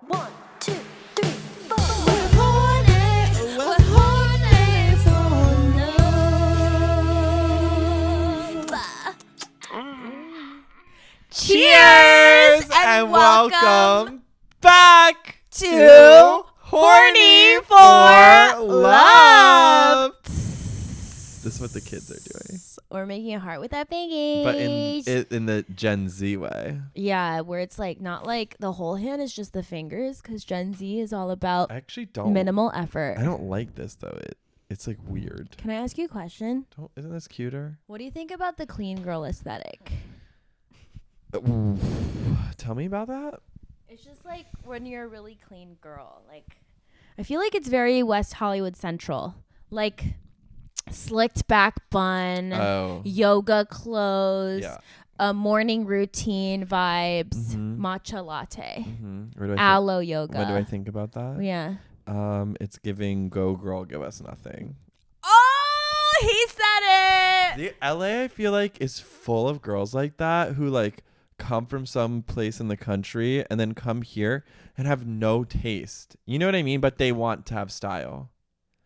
1, 2, 3, 4. We're horny for love. Cheers and welcome back to Horny for Love. This is what the kids are doing, We're making a heart with that pinky. but in the Gen Z way. Yeah, where it's like not like the whole hand is just the fingers, because Gen Z is all about I actually don't. minimal effort. I don't like this though. It's like weird. Can I ask you a question? Isn't this cuter? What do you think about the clean girl aesthetic? Tell me about that. It's just like when you're a really clean girl. Like, I feel like it's very West Hollywood Central. Like, slicked back bun, Oh, yoga clothes, yeah. Morning routine vibes, Mhm. matcha latte, Where do I aloe yoga. what do I think about that? Yeah. It's giving go girl, give us nothing. Oh, he said it. The LA, I feel like, is full of girls like that who like come from some place in the country and then come here and have no taste. You know what I mean? But they want to have style.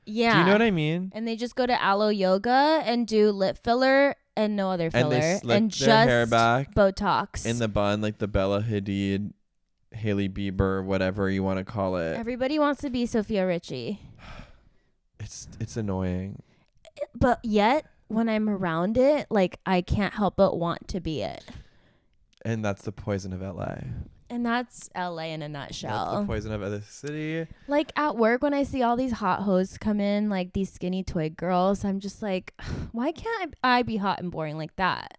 Yeah. Do you know what I mean? And they just go to aloe yoga and do lip filler and no other filler. And they slip and their just hair back Botox. in the bun, like the Bella Hadid, Hailey Bieber, whatever you want to call it. Everybody wants to be Sophia Richie. It's annoying. But yet, when I'm around it, like, I can't help but want to be it. And that's the poison of LA. And that's LA in a That's the nutshell. poison of the city. Like, at work, when I see all these hot hoes come in, like these skinny twig girls, I'm just like, why can't I be hot and boring like that?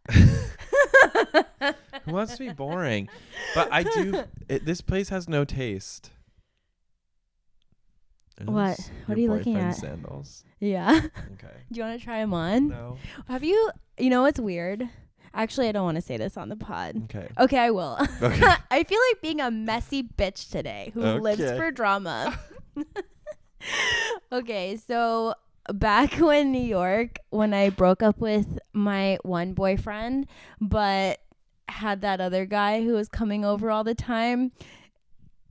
Who wants to be boring? But I do. This place has no taste. What? What are you looking boyfriend's at? Sandals. Yeah. Okay. Do you want to try them on? No. Have you know what's weird? Actually, I don't want to say this on the pod. Okay. Okay, I will. Okay. I feel like being a messy bitch today who lives Okay. for drama. Okay, so back when New York, when I broke up with my one boyfriend, but had that other guy who was coming over all the time,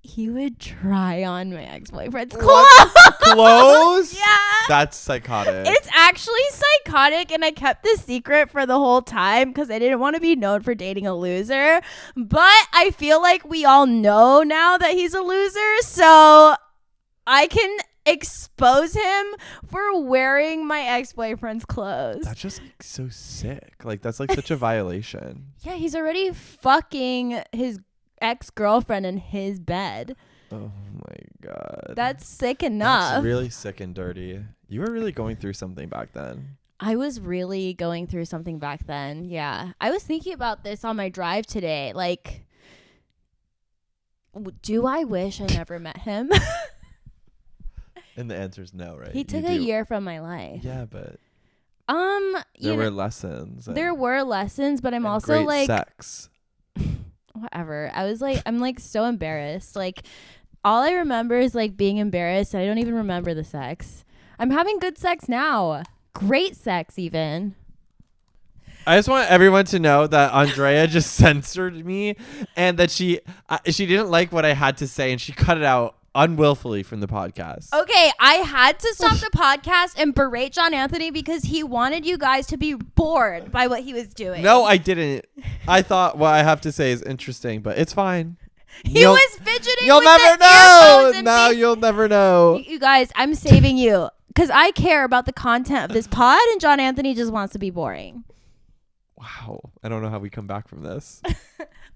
he would try on my ex-boyfriend's clothes. Clothes? Yeah. That's psychotic. It's actually psychotic, and I kept this secret for the whole time because I didn't want to be known for dating a loser. But I feel like we all know now that he's a loser, so I can expose him for wearing my ex-boyfriend's clothes. That's just like so sick. Like that's like such a violation. Yeah, he's already fucking his ex-girlfriend in his bed. Oh my god. That's sick enough. That's really sick and dirty. You were really going through something back then. I was really going through something back then. Yeah. I was thinking about this on my drive today. Like, do I wish I never met him? And the answer is no, right? He took a year from my life. Yeah, but there were lessons. There were lessons, but I'm and also great like sex. whatever. I'm like so embarrassed. Like, all I remember is like being embarrassed, and I don't even remember the sex. I'm having good sex now. Great sex even. I just want everyone to know that Andrea just censored me, and that she didn't like what I had to say, and she cut it out unwillfully from the podcast. Okay, I had to stop the podcast and berate John Anthony because he wanted you guys to be bored by what he was doing. No, I didn't. I thought what I have to say is interesting, but it's fine. He was fidgeting. You'll with never the know. earphones and No, you'll never know. You guys, I'm saving you because I care about the content of this pod, and John Anthony just wants to be boring. Wow. I don't know how we come back from this.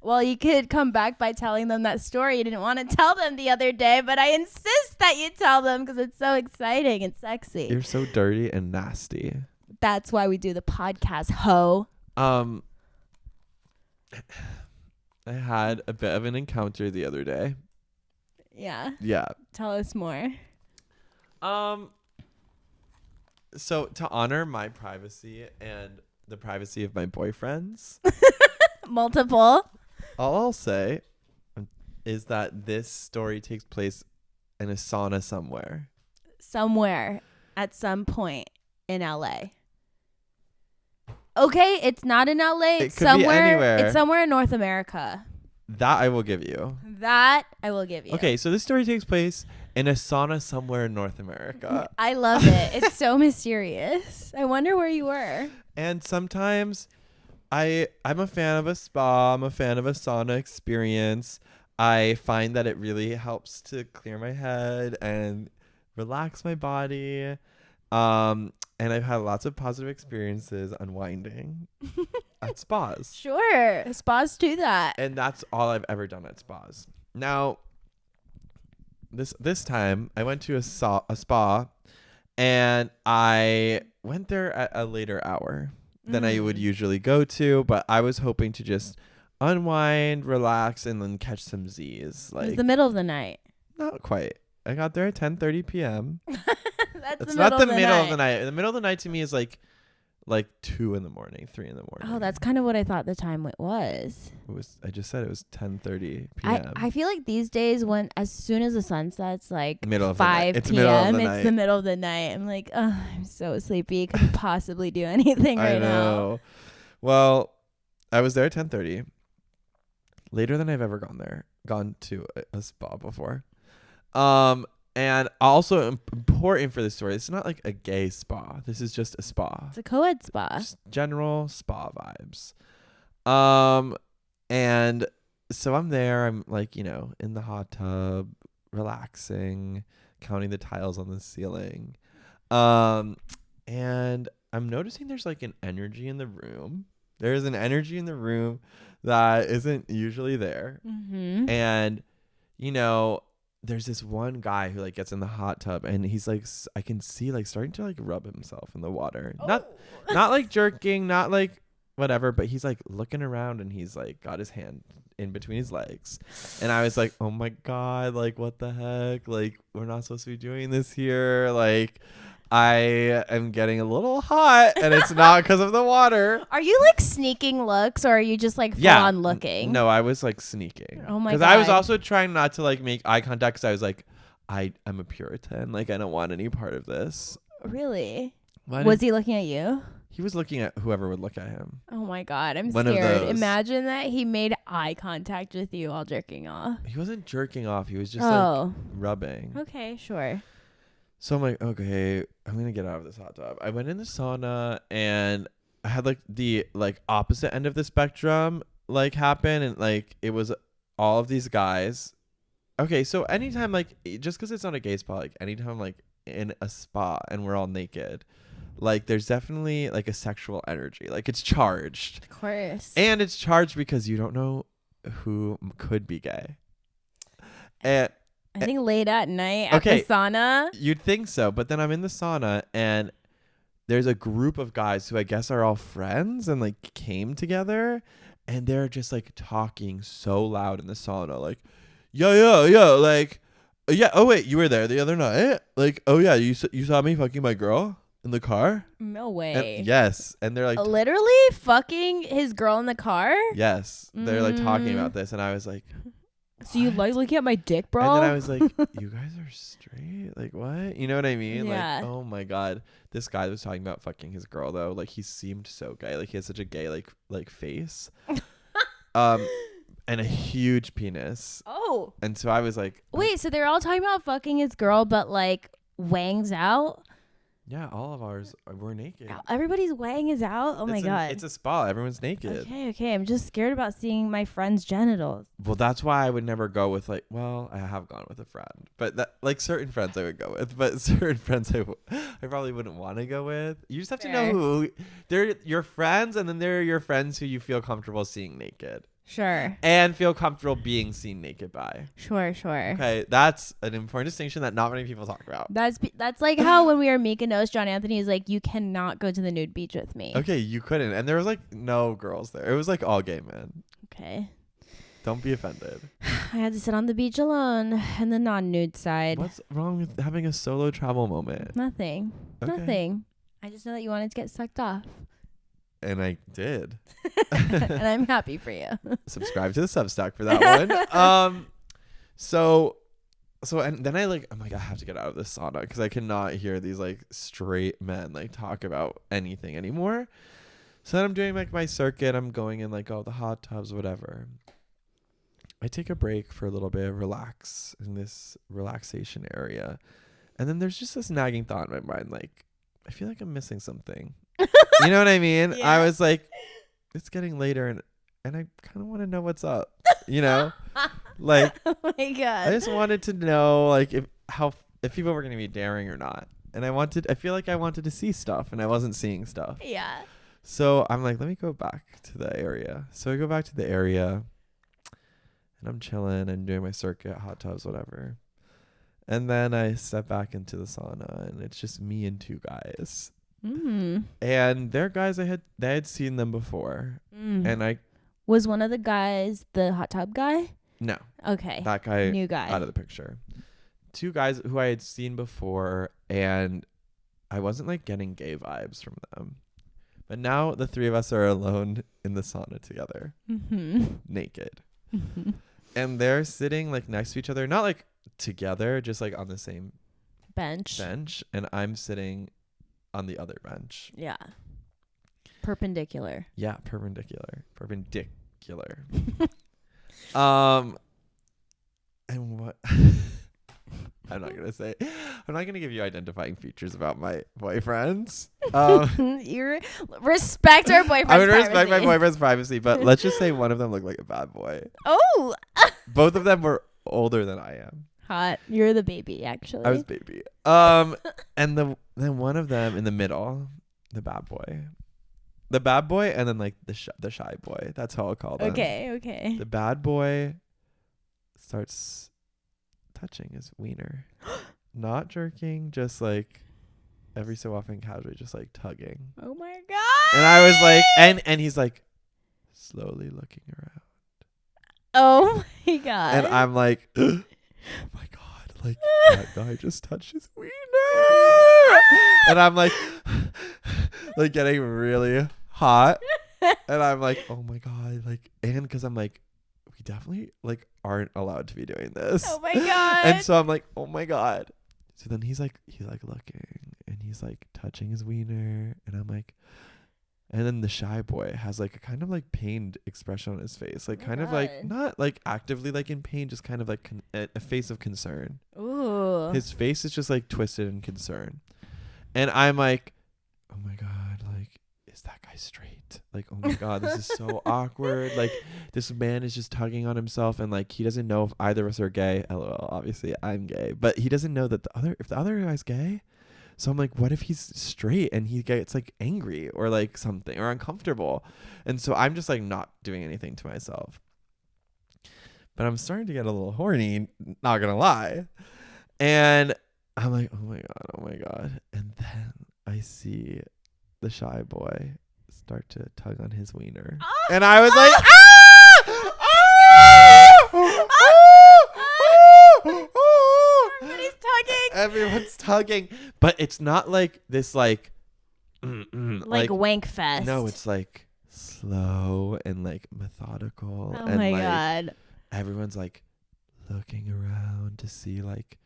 Well, you could come back by telling them that story you didn't want to tell them the other day, but I insist that you tell them because it's so exciting and sexy. You're so dirty and nasty. That's why we do the podcast, ho. I had a bit of an encounter the other day. Yeah. Yeah. Tell us more. So to honor my privacy and the privacy of my boyfriends, Multiple. all I'll say is that this story takes place in a sauna somewhere. Somewhere at some point in LA. Okay, it's not in LA. It's It could be somewhere. anywhere. It's somewhere in North America. That I will give you. That I will give you. Okay, so this story takes place in a sauna somewhere in North America. I love it. It's so mysterious. I wonder where you were. And sometimes I'm a fan of a spa. I'm a fan of a sauna experience. I find that it really helps to clear my head and relax my body. And I've had lots of positive experiences unwinding at spas. Sure. Spas do that. And that's all I've ever done at spas. Now, this time I went to a spa, and I went there at a later hour than I would usually go to, but I was hoping to just unwind, relax, and then catch some Z's. It's the middle of the night. Not quite. I got there at 10:30 p.m. That's not the middle of the night. The middle of the night to me is like 2 in the morning, 3 in the morning. Oh, that's kind of what I thought the time it was. I just said it was 10:30 p.m. I feel like these days, when as soon as the sun sets, like Middle of 5 the night. It's middle of p.m., the it's night. the middle of the night. I'm like, oh, I'm so sleepy. Couldn't possibly do anything right I know. now. Well, I was there at 10:30. Later than I've ever gone to a spa before. And also important for this story, it's not like a gay spa. This is just a spa. It's a co-ed spa. Just general spa vibes. And so I'm there. I'm like, in the hot tub, relaxing, counting the tiles on the ceiling. And I'm noticing there's like an energy in the room. There's an energy in the room that isn't usually there. Mm-hmm. And, there's this one guy who like gets in the hot tub, and he's like, I can see like starting to like rub himself in the water. Oh. Not like jerking, not like whatever, but he's like looking around, and he's like got his hand in between his legs. And I was like, oh my God, like what the heck? Like we're not supposed to be doing this here. Like I am getting a little hot, and it's not because of the water. Are you like sneaking looks, or are you just like full on looking? No, I was like sneaking. Oh my God. Because I was also trying not to like make eye contact, because I was like, I'm a Puritan. Like I don't want any part of this. Really? Why Was he looking at you? He was looking at whoever would look at him. Oh my God, I'm One of scared. those. Imagine that he made eye contact with you while jerking off. He wasn't jerking off. He was just like rubbing. Okay, sure. So I'm like, okay, I'm going to get out of this hot tub. I went in the sauna, and I had like the like opposite end of the spectrum like happen. And like it was all of these guys. Okay, so anytime like just because it's not a gay spa, like anytime like in a spa and we're all naked, like there's definitely like a sexual energy. Like it's charged. Of course. And it's charged because you don't know who could be gay. And I think late at night at the sauna. You'd think so, but then I'm in the sauna, and there's a group of guys who I guess are all friends and like came together, and they're just like talking so loud in the sauna, like, yeah, like, yeah. Oh wait, you were there the other night? Like, oh yeah, you saw me fucking my girl in the car? No way. And, yes, and they're like literally fucking his girl in the car. Yes, they're like talking about this, and I was like. So you like looking at my dick, bro? And then I was like, you guys are straight? Like, what? You know what I mean? Yeah. Like, oh my God. This guy was talking about fucking his girl, though. Like, he seemed so gay. Like, he had such a gay, like face. And a huge penis. Oh. And so I was like. Wait, so they're all talking about fucking his girl, but like wangs out? Yeah, all of ours were naked. Everybody's wang is out? Oh my God. It's a spa. Everyone's naked. Okay. I'm just scared about seeing my friend's genitals. Well, that's why I would never go with like, well, I have gone with a friend, but that like certain friends I would go with, but certain friends I probably wouldn't want to go with. You just have to know who they're your friends, and then they're your friends who you feel comfortable seeing naked. Sure. And feel comfortable being seen naked by. Sure. Okay, that's an important distinction that not many people talk about. That's like how when we were Mykonos, John Anthony is like, you cannot go to the nude beach with me. Okay, you couldn't. And there was like no girls there. It was like all gay men. Okay. Don't be offended. I had to sit on the beach alone and the non-nude side. What's wrong with having a solo travel moment? Nothing. Okay. Nothing. I just know that you wanted to get sucked off. And I did. And I'm happy for you. Subscribe to the Substack for that one. So and then I'm like, I have to get out of this sauna because I cannot hear these like straight men like talk about anything anymore. So then I'm doing like my circuit. I'm going in like all the hot tubs, whatever. I take a break for a little bit, relax in this relaxation area. And then there's just this nagging thought in my mind, like, I feel like I'm missing something. You know what I mean? Yeah. I was like, it's getting later and I kind of want to know what's up, you know? Like, Oh my god. I just wanted to know, like, if people were going to be daring or not. And I feel like I wanted to see stuff and I wasn't seeing stuff. Yeah. So I'm like, let me go back to the area. So I go back to the area and I'm chilling and doing my circuit, hot tubs, whatever. And then I step back into the sauna and it's just me and two guys. Mm. And they're guys they had seen them before. And I Was one of the guys the hot tub guy? no. Okay. That guy New guy. out of the picture. Two guys who I had seen before and I wasn't like getting gay vibes from them. But now the three of us are alone in the sauna together. Naked. And they're sitting like next to each other, not like together, just like on the same bench. And I'm sitting on the other bench. Yeah. Perpendicular. Yeah, perpendicular. And what I'm not gonna give you identifying features about my boyfriends. You respect our boyfriend's I would respect my privacy. boyfriend's privacy, but let's just say one of them looked like a bad boy. Oh. Both of them were older than I am. Hot. You're the baby, actually. I was baby. And then one of them in the middle, the bad boy, and then like the shy boy. That's how I'll call them. Okay. The bad boy starts touching his wiener, not jerking, just like every so often, casually, just like tugging. Oh my god. And I was like, and he's like slowly looking around. Oh my god. And I'm like, oh my god, like that guy just touched his wiener. And I'm like getting really hot. And I'm like, oh my god, like, and because I'm like, we definitely like aren't allowed to be doing this. Oh my god. And so I'm like, oh my god. So then he's like looking and he's like touching his wiener, and I'm like, and then the shy boy has like a kind of like pained expression on his face, like kind of like not like actively like in pain, just kind of like a face of concern. Ooh. His face is just like twisted in concern, and I'm like, oh my god, like, is that guy straight? Like, oh my god, this is so awkward. Like, this man is just tugging on himself, and like he doesn't know if either of us are gay. LOL. Obviously, I'm gay, but he doesn't know that if the other guy's gay. So I'm like, what if he's straight and he gets like angry or like something or uncomfortable? And so I'm just like not doing anything to myself. But I'm starting to get a little horny, not gonna lie. And I'm like, oh my god. And then I see the shy boy start to tug on his wiener. And I was like, Everybody's tugging. Everyone's tugging, but it's not like this like like wank fest. No, it's like slow and like methodical. Oh and my like god. everyone's like looking around to see like,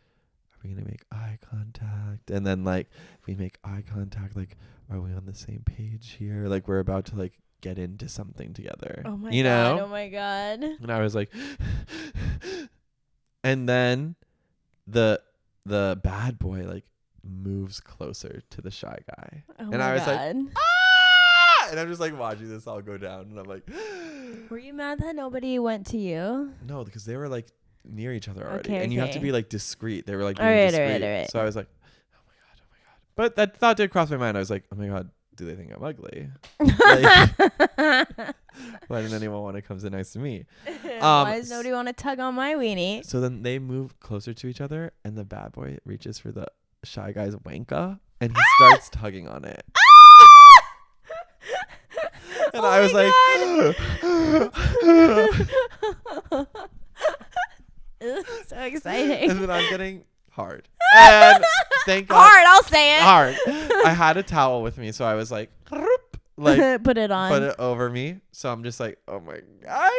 are we gonna make eye contact? And then like if we make eye contact, like, are we on the same page here? Like we're about to like get into something together. Oh my you god. know? Oh my god. And I was like and then the bad boy like moves closer to the shy guy. Oh and my I was god. like, ah! And I'm just like watching this all go down, and I'm like, were you mad that nobody went to you? no, because they were like near each other already, Okay, and you have to okay. be like discreet. They were like being All right, discreet. all right. So I was like, oh my god. But that thought did cross my mind. I was like, oh my god, do they think I'm ugly? Like, why didn't anyone want to come sit next to me? Why does nobody want to tug on my weenie? So then they move closer to each other, and the bad boy reaches for the shy guy's wanka, and he starts tugging on it. And I was like, so exciting. and then I'm getting hard. And thank God. Hard, I'll say it. Hard. I had a towel with me, so I was like, like put it on. put it over me. So I'm just like, oh my god.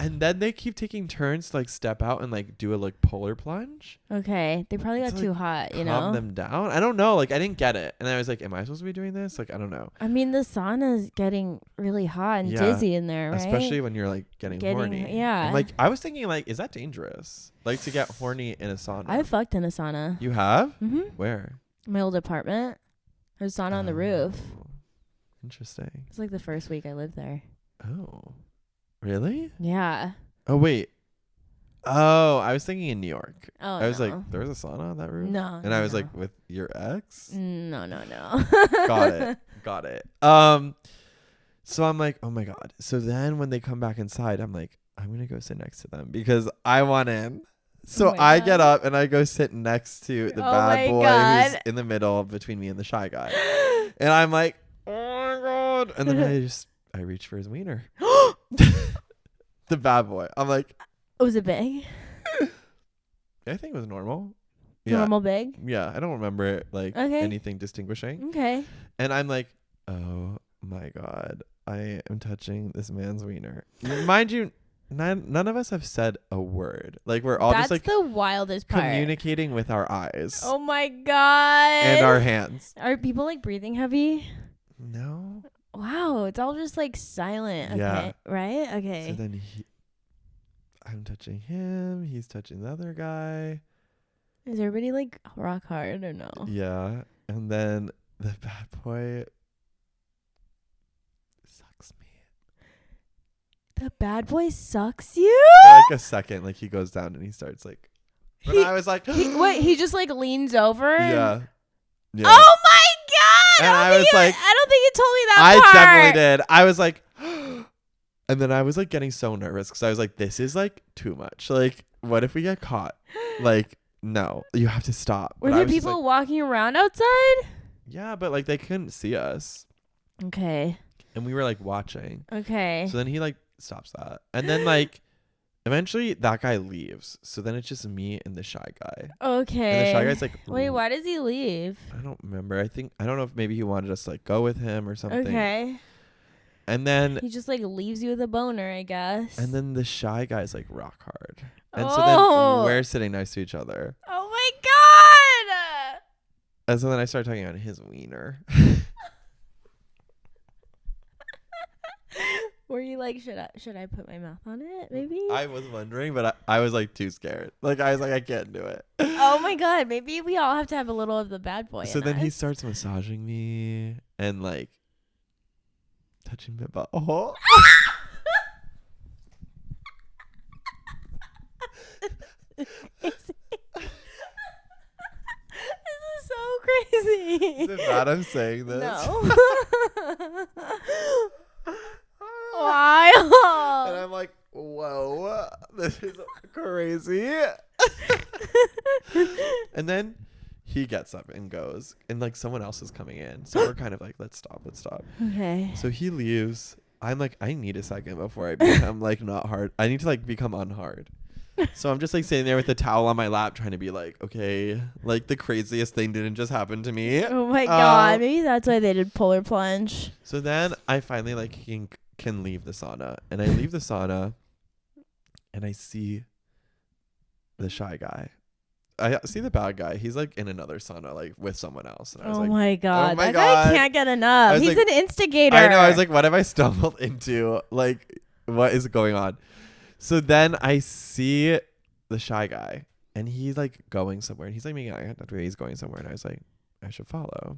And then they keep taking turns to like step out and like do a like polar plunge. Okay. They probably got To, too like, hot, you calm know? them down. I don't know. Like I didn't get it. And I was like, am I supposed to be doing this? Like I don't know. I mean, the sauna's getting really hot and Yeah, dizzy in there, right? Especially when you're like getting horny. Yeah. I'm like I was thinking like, is that dangerous? Like to get horny in a sauna. I fucked in a sauna. You have? Mm-hmm. Where? My old apartment. There's a sauna on the roof. Oh, interesting. It's like the first week I lived there. Oh. Really? Yeah. Oh wait. Oh, I was thinking in New York. Oh, I was no. like, there was a sauna on that roof? No. And I was like, with your ex? No. Got it. So I'm like, oh my God. So then when they come back inside, I'm like, I'm gonna go sit next to them because I want in. So my I God. get up and I go sit next to the Oh bad my boy God. who's in the middle between me and the shy guy. And I'm like, oh my God. And then I reach for his wiener. The bad boy. I'm like, Was it big? I think it was normal. Normal big? Yeah, I don't remember it like Okay. anything distinguishing. Okay. And I'm like, oh my God, I am touching this man's wiener. Mind you, none of us have said a word. Like we're all That's just like the wildest part. communicating with our eyes Oh my God. and our hands. Are people like breathing heavy? No. Wow. It's all just like silent. Okay. Yeah. Right? Okay. So then I'm touching him. He's touching the other guy. Is everybody like rock hard or no? Yeah. And then the bad boy sucks me. The bad boy sucks you? For like a second, like he goes down and he starts like. But I was like, He just like leans over? yeah. Yeah. Oh my God. And I was like, I don't think you told me that I part. definitely did. I was like, and then I was like getting so nervous because I was like, this is like too much. Like, what if we get caught? Like, no, you have to stop. Were But I there was just people like, walking around outside? yeah, but like they couldn't see us. Okay. And we were like watching. Okay. So then he like stops that. And then like eventually that guy leaves. So then it's just me and the shy guy. Okay. And the shy guy's like, Wait, why does he leave? I don't remember. I don't know if maybe he wanted us to like go with him or something. Okay. And then He just like leaves you with a boner, I guess. And then the shy guy's like rock hard. And so Oh. then we're sitting next to each other. Oh my God. And so then I start talking about his wiener. Were you like, should I put my mouth on it? Maybe. I was wondering, but I was like too scared. Like I was like, I can't do it. Oh my God. Maybe we all have to have a little of the bad boy. So in then he us. starts massaging me and like touching my butthole. This is so crazy. Is it bad I'm saying this? No. Wild. And I'm like, whoa, this is crazy. And then he gets up and goes, and like someone else is coming in. So we're kind of like, let's stop. Okay. So he leaves. I'm like, I need a second before I become like not hard. I need to like become unhard. So I'm just like sitting there with the towel on my lap trying to be like, okay, like the craziest thing didn't just happen to me. Oh my God. Maybe that's why they did polar plunge. So then I finally like can leave the sauna, and I leave the sauna and I see the shy guy. I see the bad guy. He's like in another sauna, like with someone else. And I was like, my God. oh my that God. guy can't get enough. was He's like- an instigator. I know. I was like, what have I stumbled into? Like, what is going on? So then I see the shy guy, and he's like going somewhere, and he's like making eye contact with me. He's going somewhere, and I was like, I should follow.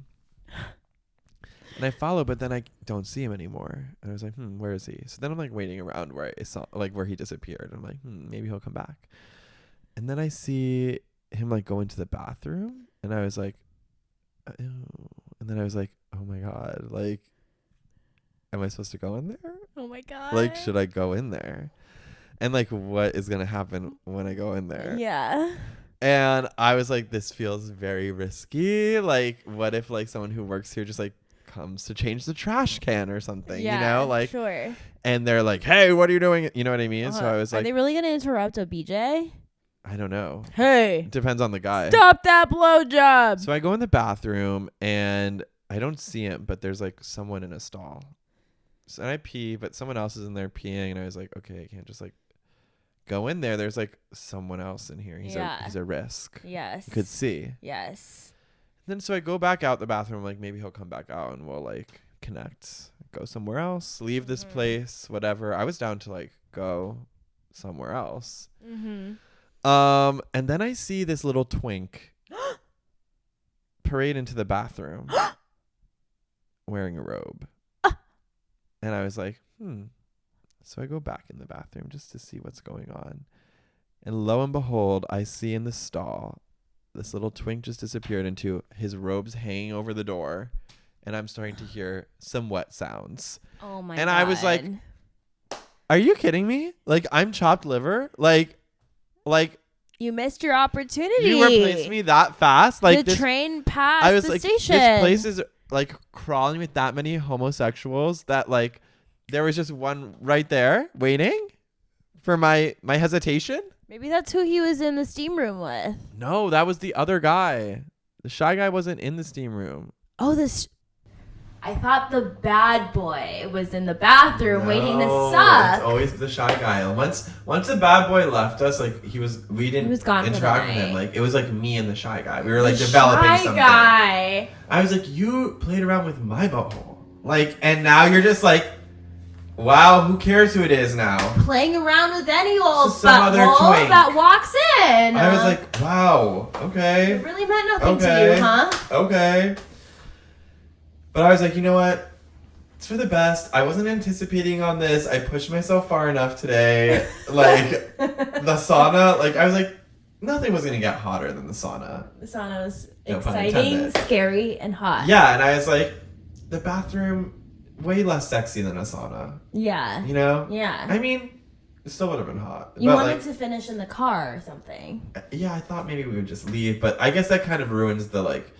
And I follow, but then I don't see him anymore. And I was like, where is he? So then I'm like waiting around where I saw, like where he disappeared. I'm like, maybe he'll come back. And then I see him like go into the bathroom, and I was like, ew. And then I was like, oh my God, like, am I supposed to go in there? Oh my God. Like, should I go in there? And like, what is gonna happen when I go in there? Yeah. And I was like, this feels very risky. Like, what if like someone who works here just like comes to change the trash can or something? Yeah, you know, like, sure. and they're like, hey, what are you doing? You know what I mean? So I was Are like, they really gonna interrupt a BJ? I don't know. Hey, It depends on the guy. stop that blowjob. So I go in the bathroom and I don't see him, but there's like someone in a stall. So and I pee, but someone else is in there peeing, and I was like, okay, I can't just like go in there, there's like someone else in here. He's a risk. Yes. You could see. Yes. Then so I go back out the bathroom, like maybe he'll come back out and we'll like connect, go somewhere else, leave this place, whatever. I was down to like go somewhere else. And then I see this little twink parade into the bathroom wearing a robe. And I was like, So I go back in the bathroom just to see what's going on. And lo and behold, I see in the stall, this little twink just disappeared into his robes hanging over the door. And I'm starting to hear some wet sounds. Oh my God. And God. I was like, are you kidding me? Like, I'm chopped liver? Like you missed your opportunity. you replaced me that fast? Like the train passed I was the like, station. this place is like crawling with that many homosexuals that like there was just one right there waiting for my hesitation. Maybe that's who he was in the steam room with. No, that was the other guy. The shy guy wasn't in the steam room. Oh, I thought the bad boy was in the bathroom waiting to suck. It's always the shy guy. Once the bad boy left us, like we didn't interact with him. Like it was like me and the shy guy. We were like developing something. Guy. I was like, you played around with my butthole. Like, and now you're just like, wow, who cares who it is now? Playing around with any old some butthole that walks in. I was like, wow, okay. It really meant nothing to you, huh? Okay. But I was like, you know what? It's for the best. I wasn't anticipating on this. I pushed myself far enough today. Like, the sauna, like, I was like, nothing was going to get hotter than the sauna. The sauna was No pun exciting, intended. scary, and hot. Yeah, and I was like, the bathroom, way less sexy than a sauna. Yeah. You know? Yeah. I mean, it still would have been hot. You but wanted like, to finish in the car or something. Yeah, I thought maybe we would just leave, but I guess that kind of ruins the, like,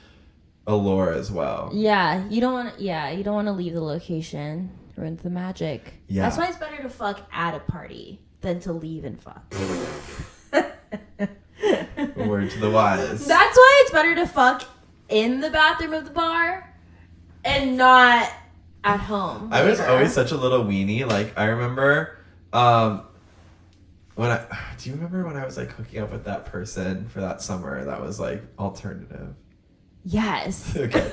allure as well. Yeah, you don't want to leave the location. Ruins the magic. Yeah. That's why it's better to fuck at a party than to leave and fuck. Word to the wise. That's why it's better to fuck in the bathroom of the bar and not at home. I was always such a little weenie. Like, I remember do you remember when I was like hooking up with that person for that summer that was like alternative? Yes. Okay.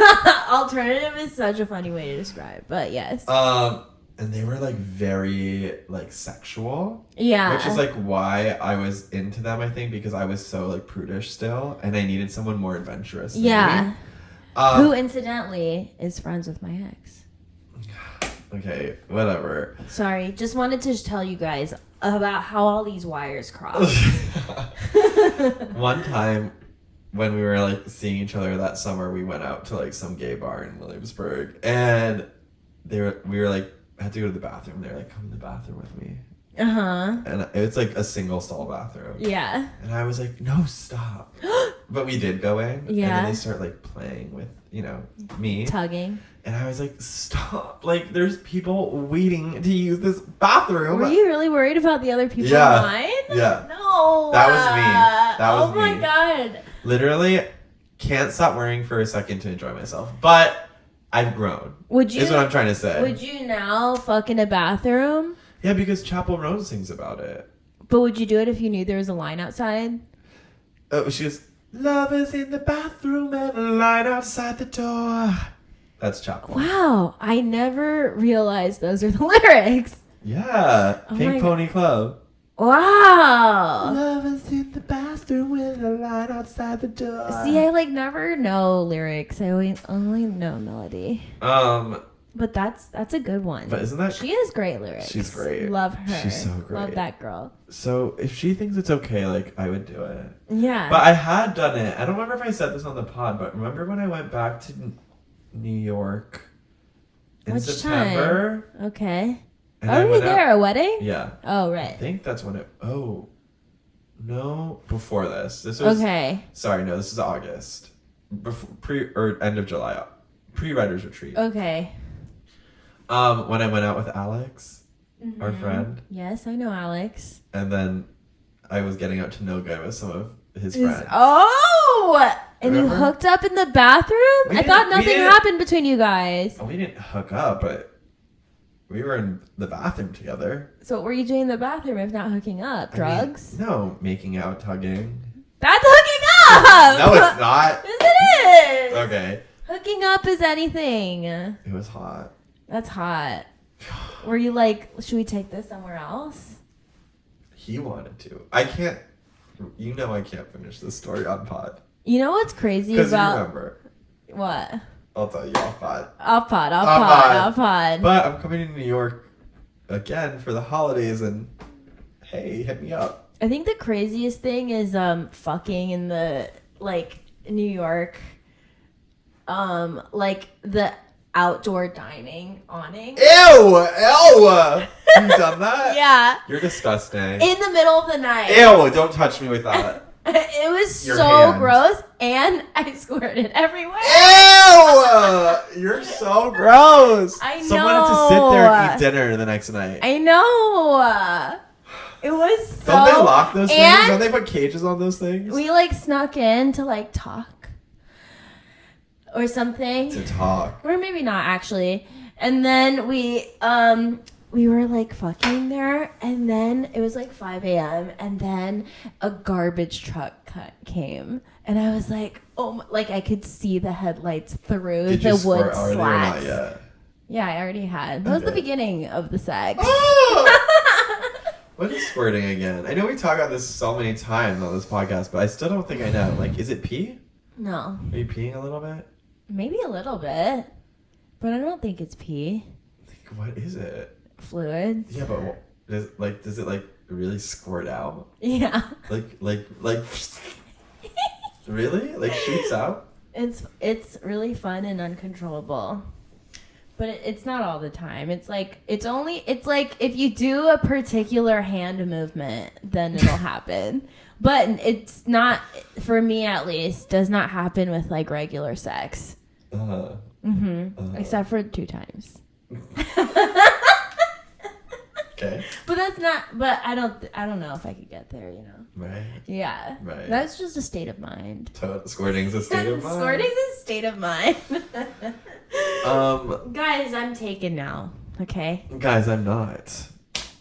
Alternative is such a funny way to describe, but yes. And they were like very like sexual. Yeah. Which is like why I was into them, I think, because I was so like prudish still and I needed someone more adventurous than me. Who incidentally is friends with my ex. Okay, whatever. Sorry, just wanted to tell you guys about how all these wires cross. One time when we were like seeing each other that summer, we went out to like some gay bar in Williamsburg, and we were like had to go to the bathroom. They were like, "Come in the bathroom with me." And it's like a single stall bathroom. Yeah. And I was like, "No, stop!" But we did go in. Yeah. And then they start like playing with me. Tugging. And I was like, "Stop! Like, there's people waiting to use this bathroom." Were you really worried about the other people in line? Yeah. No. That was me. That was me. Oh my me. God. Literally can't stop worrying for a second to enjoy myself. But I've grown. Is what I'm trying to say. Would you now fuck in a bathroom? Yeah, because Chapel Rose sings about it. But would you do it if you knew there was a line outside? Oh, she goes, "Love is in the bathroom and a line outside the door." That's Chapel. Wow, I never realized those are the lyrics. Yeah, Oh Pink Pony Club. Wow. Love is in the bathroom with a line outside the door. See, I like never know lyrics. I only know melody. But that's a good one. But isn't that... She has great lyrics. She's great. Love her. She's so great. Love that girl. So if she thinks it's okay, like, I would do it. Yeah. But I had done it. I don't remember if I said this on the pod, but remember when I went back to New York in September? Time? Okay. And Are we there? A wedding? Yeah. Oh, I right. think that's when it... Oh. No. Before this. This was... Okay. Sorry, no. This is August. End of July. Pre-writer's retreat. Okay. When I went out with Alex, our friend. Yes, I know Alex. And then I was getting out to know Guy with some of his friends. Oh! And Remember? you hooked up in the bathroom? I thought nothing happened between you guys. We didn't hook up, but We were in the bathroom together. So what were you doing in the bathroom if not hooking up? Drugs? No, making out, tugging. That's hooking up! No, it's not. Yes, it is! Okay. Hooking up is anything. It was hot. That's hot. Were you like, should we take this somewhere else? He wanted to. I can't. You know I can't finish this story on pod. You know what's crazy Because about... you remember. What? I'll tell you off pod. Off pod. But I'm coming to New York again for the holidays, and hey, hit me up. I think the craziest thing is fucking in the like New York, like the outdoor dining awning. Ew! You've done that? Yeah. You're disgusting. In the middle of the night. Ew! Don't touch me with that. It was Your so hand. gross, and I squirted everywhere. Ew! You're so gross. I know. Someone had to sit there and eat dinner the next night. I know. It was so... Don't they lock those things? and Don't they put cages on those things? we like snuck in to like talk or something. To talk. Or maybe not actually. And then we were like fucking there, and then it was like 5 a.m. and then a garbage truck came, and I was like, oh my, like I could see the headlights through Did the you wood squirt already or not slats. yet? Yeah, I already had. That was the Okay. beginning of the sex. What is squirting again? I know we talk about this so many times on this podcast, but I still don't think I know. Like, is it pee? No, Are you peeing a little bit? maybe a little bit, but I don't think it's pee. Like, what is it? Fluids. Yeah, but does it like really squirt out? Yeah. Like really? Like shoots out? It's really fun and uncontrollable. But it's not all the time. It's like if you do a particular hand movement, then it'll happen. But it's not, for me at least, does not happen with like regular sex. Except for 2 times. Okay. But that's not. But I don't know if I could get there. You know. Right. Yeah. Right. That's just a state of mind. Squirting's a state of mind. Squirting's a state of mind. Um. Guys, I'm taken now. Okay. Guys, I'm not.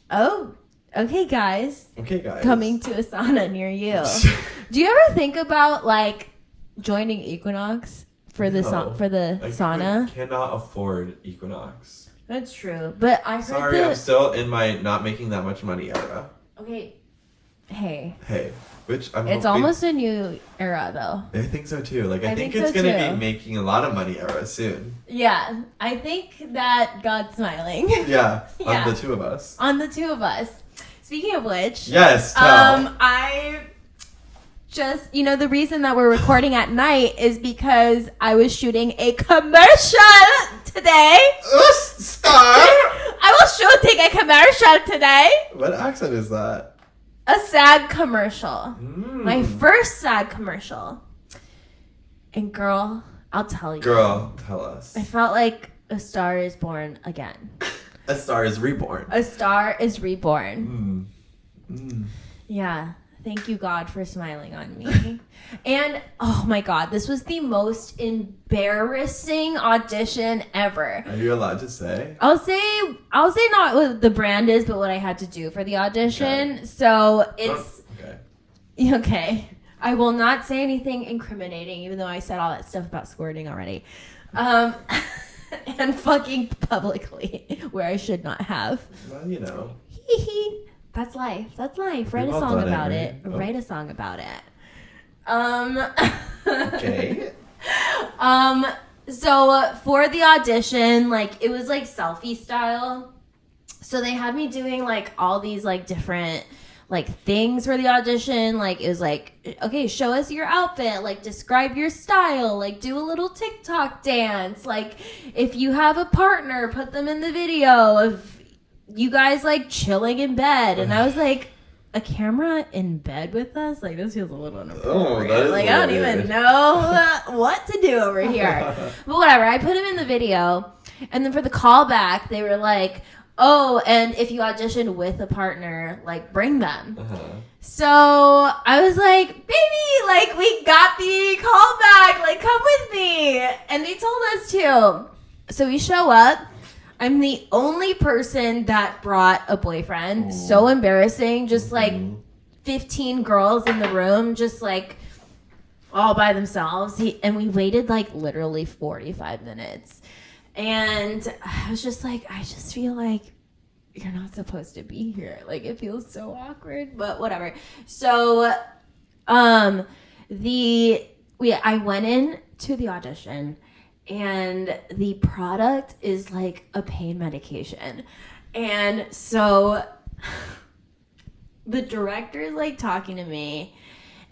Oh. Okay, guys. Okay, guys. Coming to a sauna near you. Do you ever think about like joining Equinox for the sauna? I cannot afford Equinox. That's true, but I heard Sorry, I'm still in my not making that much money era. Okay, hey. Which I'm. It's hoping, almost a new era, though. I think so too. Like I think think it's so gonna too. be making a lot of money era soon. Yeah, I think that God's smiling. Yeah, Yeah. on the two of us. On the 2 of us. Speaking of which, Yes. Tell. I just, the reason that we're recording at night is because I was shooting a commercial today. Stop. I was shooting a commercial today. What accent is that? A SAG commercial. My first SAG commercial. And girl, I'll tell you. Girl, tell us. I felt like a star is born again. A Star is Reborn. A star is reborn. Yeah. Thank you, God, for smiling on me. And, oh my God, this was the most embarrassing audition ever. Are you allowed to say? I'll say not what the brand is, but what I had to do for the audition. Okay. So it's Okay. okay. I will not say anything incriminating, even though I said all that stuff about squirting already. And fucking publicly, where I should not have. Well, you know. That's life. That's life. Write We've a all song done it, about right? it. Oh. Write a song about it. Okay. So for the audition, like it was like selfie style. So they had me doing like all these like different like things for the audition. Like it was like, okay, show us your outfit, like describe your style, like do a little TikTok dance. Like if you have a partner, put them in the video of you guys like chilling in bed. And I was like, a camera in bed with us? Like this feels a little inappropriate. that is like a I don't little even weird. know what to do over here. But whatever, I put him in the video. And then for the callback, they were like, oh, and if you audition with a partner, like bring them. So I was like, baby, like we got the callback, like come with me. And they told us to. So we show up. I'm the only person that brought a boyfriend. So embarrassing. Just like 15 girls in the room, just like all by themselves. And we waited like literally 45 minutes. And I was just like, I just feel like you're not supposed to be here. Like, it feels so awkward, but whatever. So, I went in to the audition, and the product is like a pain medication. And so the director is like talking to me,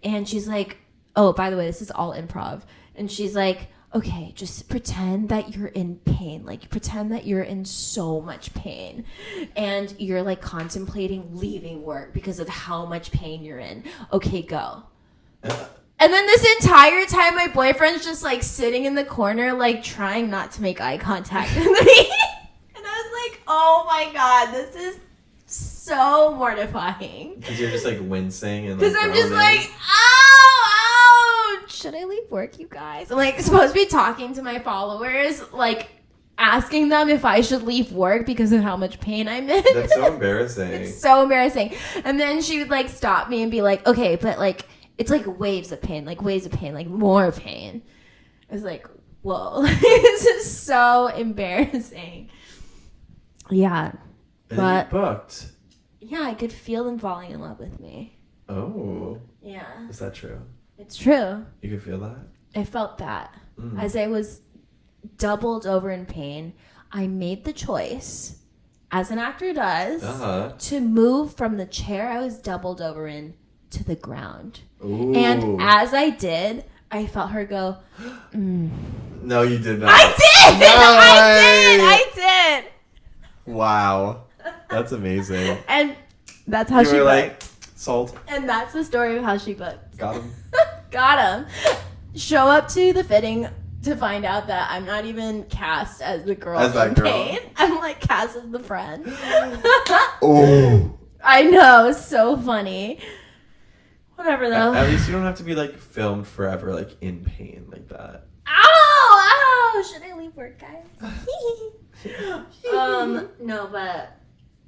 and she's like, oh, by the way, this is all improv. And she's like, okay, just pretend that you're in pain. Like, pretend that you're in so much pain. And you're, like, contemplating leaving work because of how much pain you're in. Okay, go. And then this entire time, my boyfriend's just, like, sitting in the corner, like, trying not to make eye contact with me. And I was like, oh, my God, this is so mortifying. Because you're just, like, wincing. And because like, I'm just like, ow, ouch. Should I leave work, you guys? I'm like supposed to be talking to my followers, like asking them if I should leave work because of how much pain I'm in. That's so embarrassing. It's so embarrassing. And then she would like stop me and be like, okay, but like it's like waves of pain, like more pain. I was like, whoa, this is so embarrassing. Yeah. And but you booked. Yeah, I could feel them falling in love with me. Oh. Yeah. Is that true? It's true. You could feel that? I felt that. As I was doubled over in pain, I made the choice, as an actor does, to move from the chair I was doubled over in to the ground. Ooh. And as I did, I felt her go, No, you did not. I did! No I did! Wow. That's amazing. And that's how she were booked. like, sold. And that's the story of how she booked. Got him. Got him. Show up to the fitting to find out that I'm not even cast as the girl in pain. I'm like cast as the friend. Oh. I know, so funny. Whatever though. At least you don't have to be like filmed forever, like in pain like that. Ow! Should I leave work, guys? No, but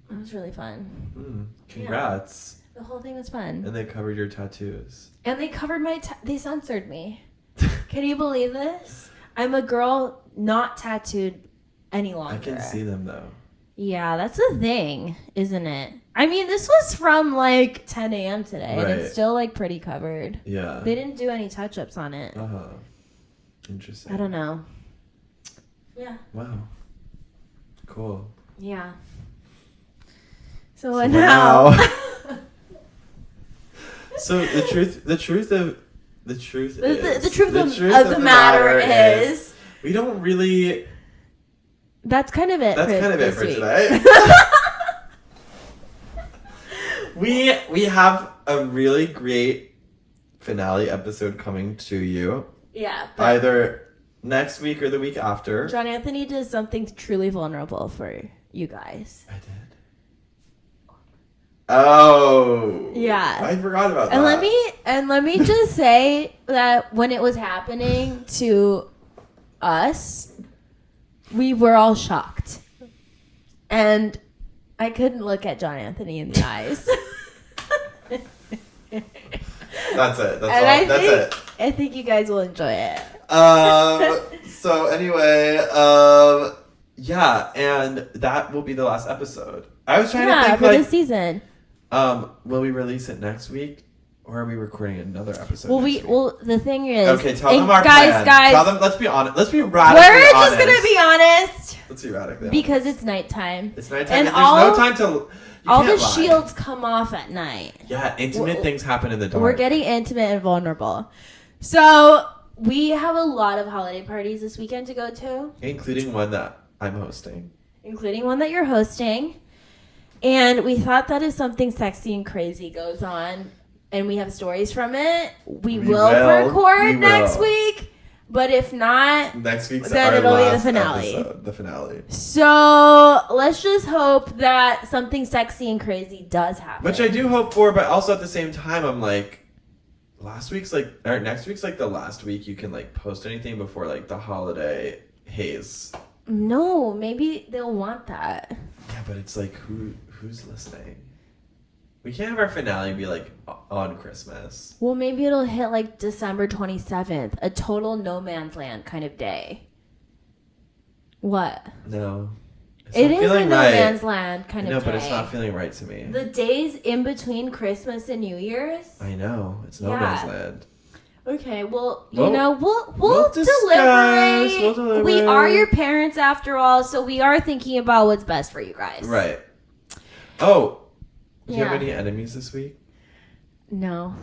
it was really fun. Congrats. Yeah. The whole thing was fun. And they covered your tattoos. And they covered they censored me. Can you believe this? I'm a girl not tattooed any longer. I can see them though. Yeah, that's the thing, isn't it? I mean, this was from like 10 a.m. today, and it's still like pretty covered. Yeah. They didn't do any touch-ups on it. Interesting. I don't know. Yeah. Wow. Cool. Yeah. So now. So the truth of the matter is we don't really. That's kind of it. That's kind of it for week. today. we have a really great finale episode coming to you. Yeah. Either next week or the week after. John Anthony did something truly vulnerable for you guys. I did. Oh. Yeah. I forgot about and that. Let me just say that when it was happening to us, we were all shocked. And I couldn't look at John Anthony in the eyes. That's it. That's it. I think you guys will enjoy it. So anyway, yeah, and that will be the last episode. I was trying to think for this season. Will we release it next week, or are we recording another episode? The thing is, okay, tell them our guys, plan. Tell them. Let's be honest. Let's be radically honest. We're just gonna be honest. Let's be radically honest. Because it's nighttime. It's nighttime. And there's no time to. All the shields come off at night. Yeah, intimate things happen in the dark. We're getting intimate and vulnerable. So we have a lot of holiday parties this weekend to go to, including one that I'm hosting. Including one that you're hosting. And we thought that if something sexy and crazy goes on and we have stories from it, we will record next week. But if not, next week's then it'll be the finale. Episode, the finale. So let's just hope that something sexy and crazy does happen. Which I do hope for, but also at the same time, I'm like, next week's like the last week you can like post anything before like the holiday haze No, maybe they'll want that. Yeah, but it's like, who's listening? We can't have our finale be like on Christmas. Well, maybe it'll hit like December 27th, a total no man's land kind of day. What? No. It is a no man's land kind of day. No, but it's not feeling right to me. The days in between Christmas and New Year's? I know. It's no man's land. Okay, well, Well, you know, we'll discuss. deliberate. We'll deliberate. We are your parents after all, so we are thinking about what's best for you guys. Right. Oh, do you Yeah. have any enemies this week? No.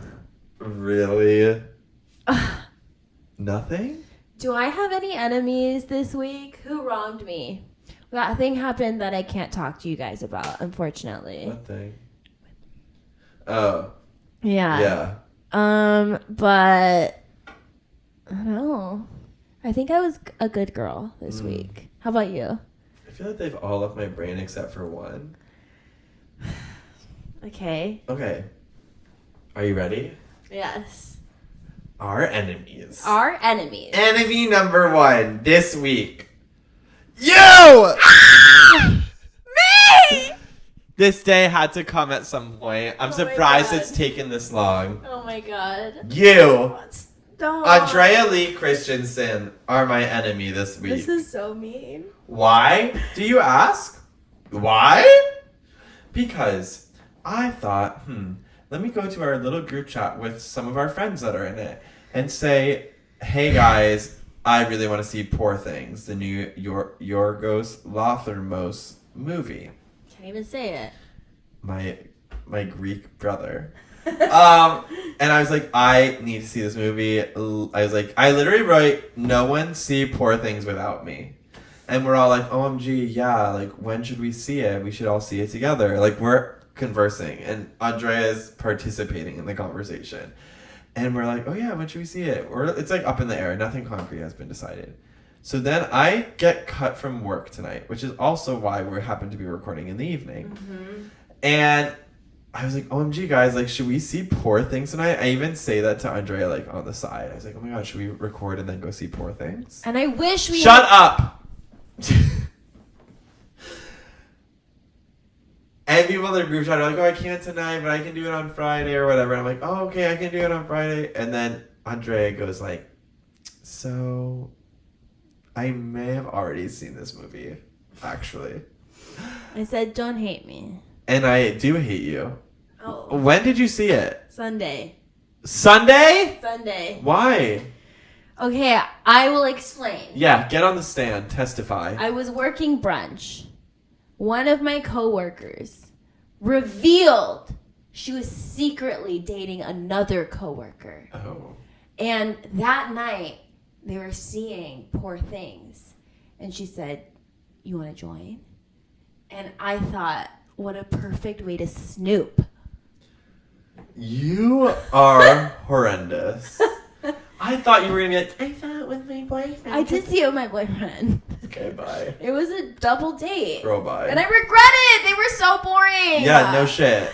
Really? Nothing? Do I have any enemies this week? Who wronged me? That thing happened that I can't talk to you guys about, unfortunately. What thing? Oh. Yeah. Yeah. But I don't know. I think I was a good girl this week. How about you? I feel like they've all left my brain except for one. Okay. Okay. Are you ready? Yes. Our enemies. Our enemies. Enemy number 1 this week. You! Me! This day had to come at some point. I'm Oh my surprised God. it's taken this long. Oh my god. You, Stop. Andrea Lee Christensen, are my enemy this week. This is so mean. Why, do you ask? Why? Because I thought, let me go to our little group chat with some of our friends that are in it and say, hey guys, I really want to see Poor Things, the new Yorgos Lanthimos movie. Can't even say it. My Greek brother. And I was like, I need to see this movie. I was like, I literally wrote, no one see Poor Things without me. And we're all like, OMG, yeah, like, when should we see it? We should all see it together. Like, we're conversing, and Andrea is participating in the conversation. And we're like, oh yeah, when should we see it? Or it's like up in the air. Nothing concrete has been decided. So then I get cut from work tonight, which is also why we happen to be recording in the evening. Mm-hmm. And I was like, OMG, guys, like, should we see Poor Things tonight? I even say that to Andrea, like, on the side. I was like, oh my god, should we record and then go see Poor Things? And I wish we Shut up! And people in the group chat are like, oh, I can't tonight, but I can do it on Friday or whatever. And I'm like, oh, okay, I can do it on Friday. And then Andrea goes like, so I may have already seen this movie, actually. I said, don't hate me. And I do hate you. Oh. When did you see it? Sunday. Sunday? Sunday. Why? Okay, I will explain. Yeah, get on the stand. Testify. I was working brunch. One of my coworkers revealed she was secretly dating another coworker. Oh. And that night, they were seeing Poor Things. And she said, you want to join? And I thought, what a perfect way to snoop. You are horrendous. I thought you were going to be like, I saw it with my boyfriend. I did see it with my boyfriend. Okay, bye. It was a double date. Girl, bye. And I regret it. They were so boring. Yeah, no shit.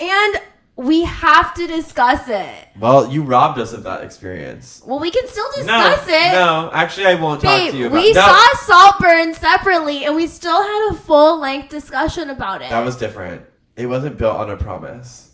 And we have to discuss it. Well, you robbed us of that experience. Well, we can still discuss it. No, actually, I won't talk to you about it. We saw Saltburn separately, and we still had a full-length discussion about it. That was different. It wasn't built on a promise.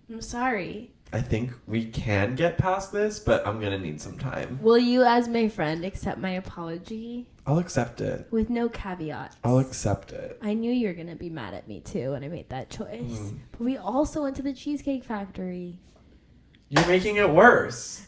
I'm sorry. I think we can get past this, but I'm going to need some time. Will you, as my friend, accept my apology? I'll accept it. With no caveats. I'll accept it. I knew you were going to be mad at me, too, when I made that choice. But we also went to the Cheesecake Factory. You're making it worse.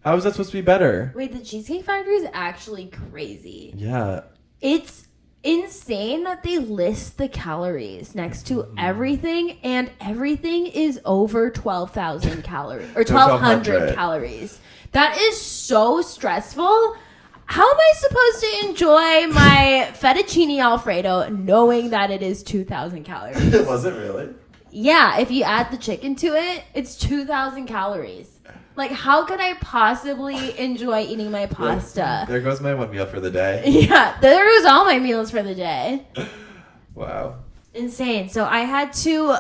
How is that supposed to be better? Wait, the Cheesecake Factory is actually crazy. Yeah. It's insane that they list the calories next to everything, and everything is over 12,000 calories or 1,200 calories. That is so stressful. How am I supposed to enjoy my fettuccine Alfredo knowing that it is 2,000 calories? Was it really? Yeah, if you add the chicken to it, it's 2,000 calories. Like, how could I possibly enjoy eating my pasta? There goes my one meal for the day. Yeah, there was all my meals for the day. Wow. Insane. So I had to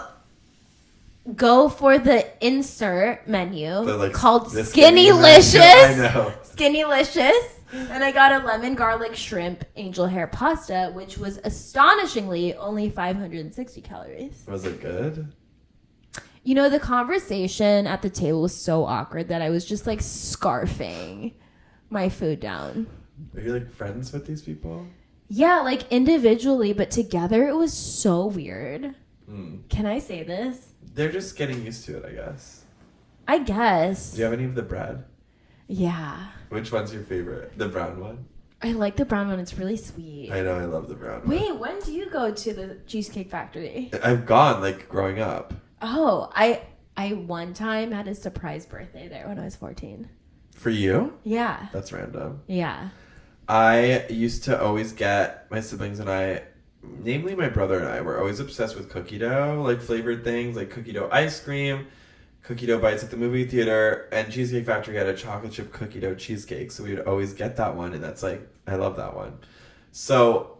go for the insert menu called Skinnylicious. I know. Skinnylicious. And I got a lemon garlic shrimp angel hair pasta, which was astonishingly only 560 calories. Was it good? You know, the conversation at the table was so awkward that I was just like scarfing my food down. Are you like friends with these people? Yeah, like individually, but together it was so weird. Mm. Can I say this? They're just getting used to it, I guess. I guess. Do you have any of the bread? Yeah. Which one's your favorite? The brown one? I like the brown one. It's really sweet. I know, I love the brown one. Wait, when do you go to the Cheesecake Factory? I've gone, like, growing up. Oh, I one time had a surprise birthday there when I was 14. For you? Yeah. That's random. Yeah. I used to always get, my siblings and I, namely my brother and I, were always obsessed with cookie dough, like flavored things, like cookie dough ice cream, cookie dough bites at the movie theater, and Cheesecake Factory had a chocolate chip cookie dough cheesecake, so we would always get that one, and that's like, I love that one. So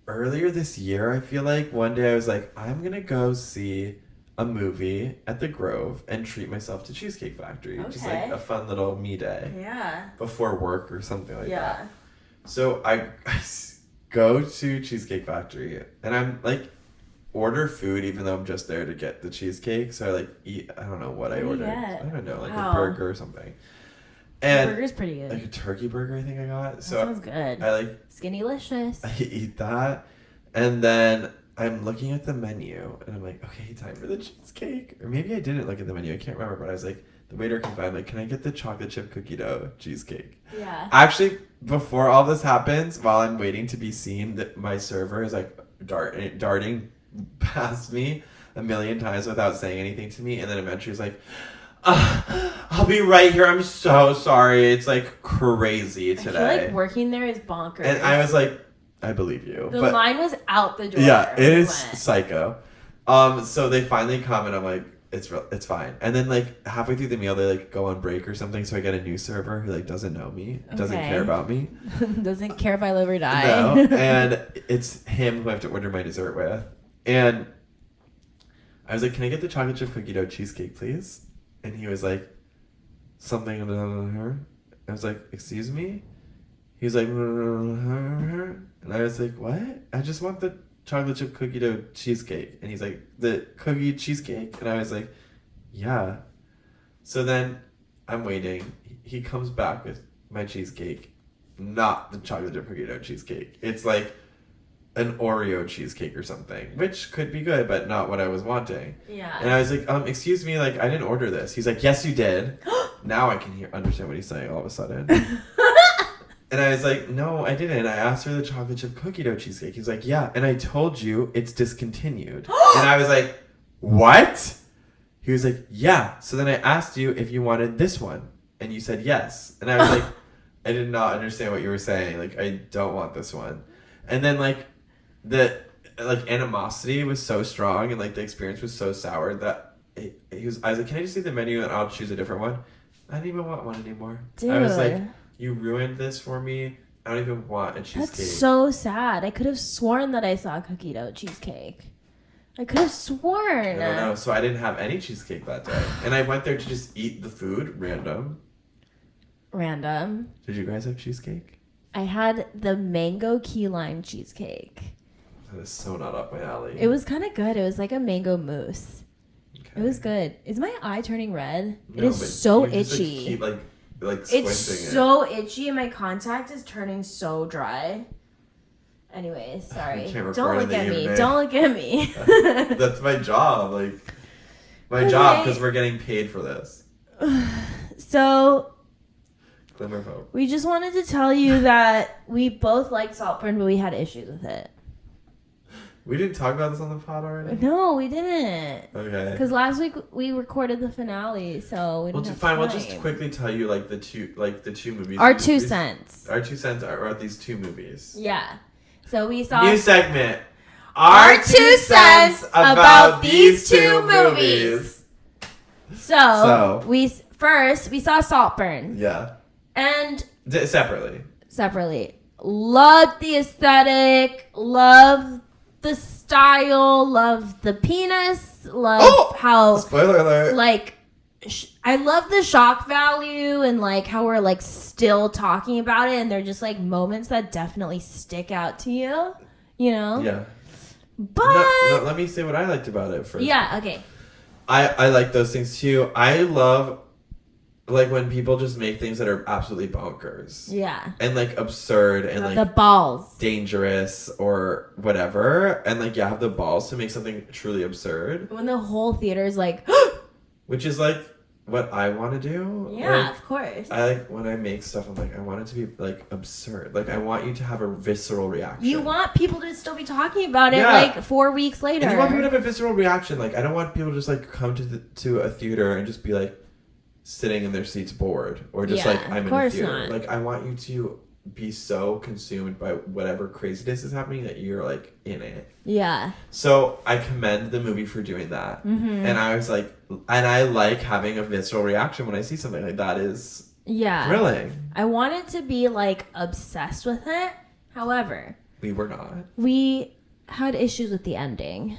earlier this year, I feel like one day I was like, I'm gonna go see a movie at the Grove and treat myself to Cheesecake Factory. Okay. Just like a fun little me day. Yeah. Before work or something like that. Yeah. So I go to Cheesecake Factory and I'm like, order food even though I'm just there to get the cheesecake. So I like eat, I don't know what I ordered. Yeah. I don't know, like Wow. a burger or something. The And burger's pretty good. like a turkey burger I think I got. That So sounds good. I like Skinnylicious. I eat that and then I'm looking at the menu and I'm like, okay, time for the cheesecake. Or maybe I didn't look at the menu. I can't remember, but I was like, the waiter comes by. I'm like, can I get the chocolate chip cookie dough cheesecake? Yeah. Actually, before all this happens, while I'm waiting to be seen, that my server is like darting past me a million times without saying anything to me. And then eventually he's like, I'll be right here. I'm so sorry. It's like crazy today. I feel like working there is bonkers. And I was like, I believe you. The but line was out the door. yeah, it when we is went. psycho. So they finally come and I'm like, it's fine. And then like halfway through the meal, they like go on break or something. So I get a new server who like doesn't know me, doesn't Okay. care about me. Doesn't care if I live or die. No, and it's him who I have to order my dessert with. And I was like, can I get the chocolate chip cookie dough cheesecake, please? And he was like, something on her. I was like, excuse me? He was like, and I was like, what? I just want the chocolate chip cookie dough cheesecake. And he's like, the cookie cheesecake? And I was like, yeah. So then I'm waiting. He comes back with my cheesecake, not the chocolate chip cookie dough cheesecake. It's like an Oreo cheesecake or something, which could be good, but not what I was wanting. Yeah. And I was like, excuse me, like, I didn't order this. He's like, yes, you did. Now I can understand what he's saying all of a sudden. And I was like, no, I didn't. I asked for the chocolate chip cookie dough cheesecake. He's like, yeah. And I told you it's discontinued. And I was like, what? He was like, yeah. So then I asked you if you wanted this one. And you said yes. And I was like, I did not understand what you were saying. Like, I don't want this one. And then like the animosity was so strong and like the experience was so sour that I was like, can I just see the menu and I'll choose a different one? I didn't even want one anymore. Dude. I was like, you ruined this for me. I don't even want a cheesecake. That's so sad. I could have sworn that I saw cookie dough cheesecake. I could have sworn. I don't know. So I didn't have any cheesecake that day. And I went there to just eat the food, random. Random. Did you guys have cheesecake? I had the mango key lime cheesecake. That is so not up my alley. It was kind of good. It was like a mango mousse. Okay. It was good. Is my eye turning red? No, it is but so you just, itchy. keep like squinting It's so itchy and my contact is turning so dry. Anyways, sorry. can't record Don't in look the at me. evening. Don't look at me. That's my job. Like, my Okay. job, because we're getting paid for this. So, Glimmer vote. we just wanted to tell you that we both liked Saltburn, but we had issues with it. We didn't talk about this on the pod already? No, we didn't. Okay. Because last week we recorded the finale, so we Well, didn't have fine. time. We'll just quickly tell you the two movies. Our 2 cents. Our 2 cents are these two movies. Yeah. So we saw New segment. our 2 cents about these two movies. So we saw Saltburn Yeah. and Separately. separately. Loved the aesthetic, loved the style, loved the penis, loved how Spoiler alert. like I love the shock value and like how we're like still talking about it, and they're just like moments that definitely stick out to you, you know? Yeah. But no, let me say what I liked about it first. yeah, okay. I like those things too. I love like when people just make things that are absolutely bonkers. Yeah. And like absurd and like the balls. dangerous or whatever. And like have the balls to make something truly absurd. When the whole theater is like which is like what I want to do. Yeah, like, of course. I like when I make stuff, I'm like, I want it to be like absurd. Like I want you to have a visceral reaction. You want people to still be talking about it Yeah. like 4 weeks later. And you want people to have a visceral reaction. Like I don't want people to just like come to a theater and just be like sitting in their seats bored or just Yeah, like I'm of in a course theater. not. Like I want you to be so consumed by whatever craziness is happening that you're like in it. Yeah. So I commend the movie for doing that. Mm-hmm. And I was like, and I like having a visceral reaction when I see something like that. Is thrilling. I wanted to be like obsessed with it. However, We were not. we had issues with the ending.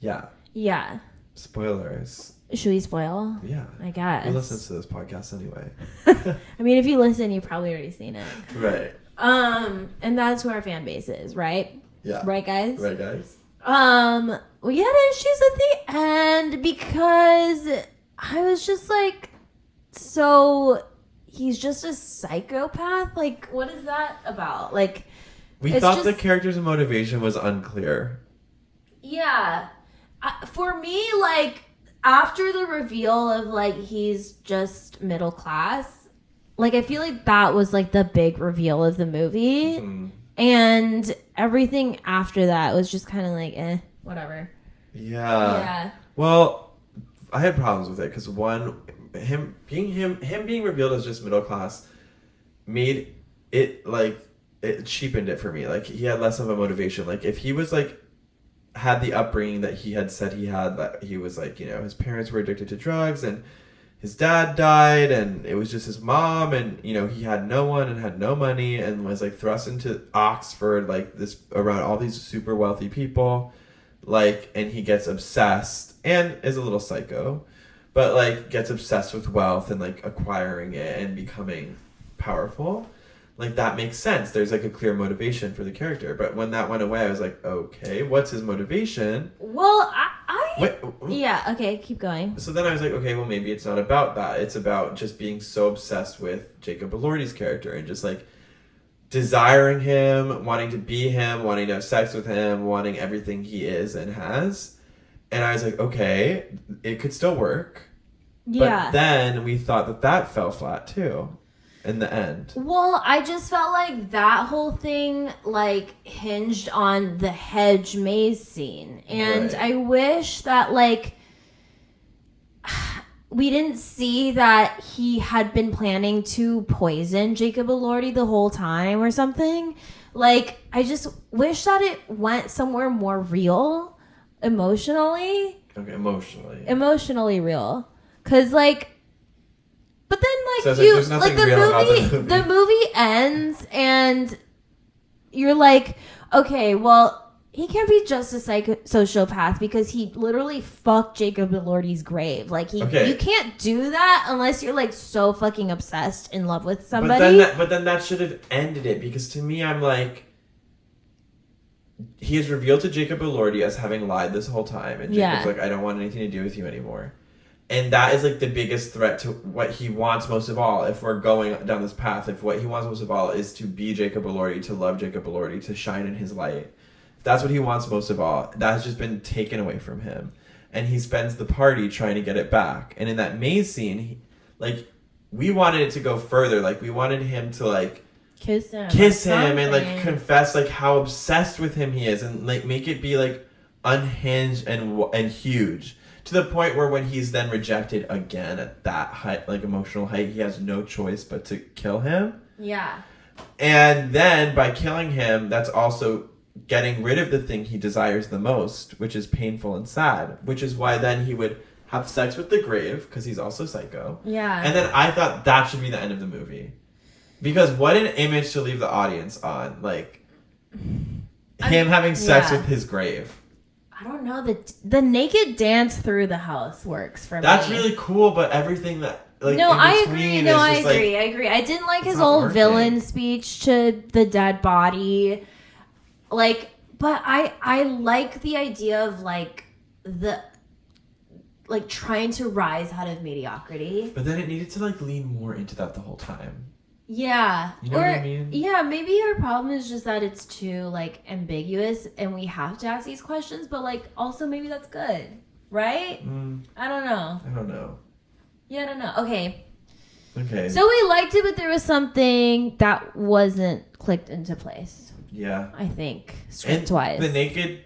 Yeah. Yeah. Spoilers. Should we spoil? Yeah. I guess. Who listens to this podcast anyway? I mean, if you listen, you've probably already seen it. Right. And that's who our fan base is, right? Yeah. Right, guys? Right, guys. We had issues at the end because I was just like, so he's just a psychopath? Like, what is that about? Like, We it's thought the just- character's motivation was unclear. yeah. For me, like, after the reveal of, like, he's just middle class, like, I feel like that was, like, the big reveal of the movie. Mm. And everything after that was just kind of like, whatever. Yeah. Well, I had problems with it because one, him being revealed as just middle class made it like it cheapened it for me. Like he had less of a motivation. Like if he was like had the upbringing that he had said he had, that he was like, you know, his parents were addicted to drugs and his dad died and it was just his mom, and you know he had no one and had no money and was like thrust into Oxford like this around all these super wealthy people, like, and he gets obsessed and is a little psycho, but like gets obsessed with wealth and like acquiring it and becoming powerful. Like that makes sense. There's like a clear motivation for the character. But when that went away, I was like, okay, what's his motivation? Well, Wait, yeah, okay, keep going. so then I was like, okay, well maybe it's not about that. It's about just being so obsessed with Jacob Elordi's character and just like desiring him, wanting to be him, wanting to have sex with him, wanting everything he is and has. And I was like, okay, it could still work. Yeah. But then we thought that fell flat too in the end. Well, I just felt like that whole thing like hinged on the hedge maze scene. And Right. I wish that like we didn't see that he had been planning to poison Jacob Elordi the whole time or something. Like I just wish that it went somewhere more real emotionally. Okay, Emotionally real. 'Cause like but then, like, So it's like, there's nothing the real about movie, the movie. the movie ends, and you're like, okay, well, he can't be just a sociopath because he literally fucked Jacob Elordi's grave. Like, Okay. you can't do that unless you're like so fucking obsessed in love with somebody. But then that should have ended it, because to me, I'm like, he is revealed to Jacob Elordi as having lied this whole time, and Jacob's like, I don't want anything to do with you anymore. And that is like the biggest threat to what he wants most of all. If we're going down this path, if what he wants most of all is to be Jacob Elordi, to love Jacob Elordi, to shine in his light, that's what he wants most of all. That has just been taken away from him, and he spends the party trying to get it back. And in that maze scene, we wanted it to go further. Like we wanted him to like kiss him and like confess like how obsessed with him he is, and like make it be like unhinged and huge. To the point where when he's then rejected again at that height, like emotional height, he has no choice but to kill him. Yeah. And then by killing him, that's also getting rid of the thing he desires the most, which is painful and sad, which is why then he would have sex with the grave, because he's also psycho. Yeah. And then I thought that should be the end of the movie. Because what an image to leave the audience on. Like, him having sex with his grave. I don't know, the naked dance through the house works for me. That's really cool, but everything that like no, in I between agree. is No, I just, agree. like, I agree. I didn't like his it's not old working. villain speech to the dead body. Like, but I like the idea of like trying to rise out of mediocrity. But then it needed to like lean more into that the whole time. Yeah. You know what I mean? Yeah, maybe our problem is just that it's too like ambiguous and we have to ask these questions, but like also maybe that's good. Right? I don't know. I don't know. Yeah, I don't know. Okay. So we liked it, but there was something that wasn't clicked into place. Yeah. I think. Script-wise. The naked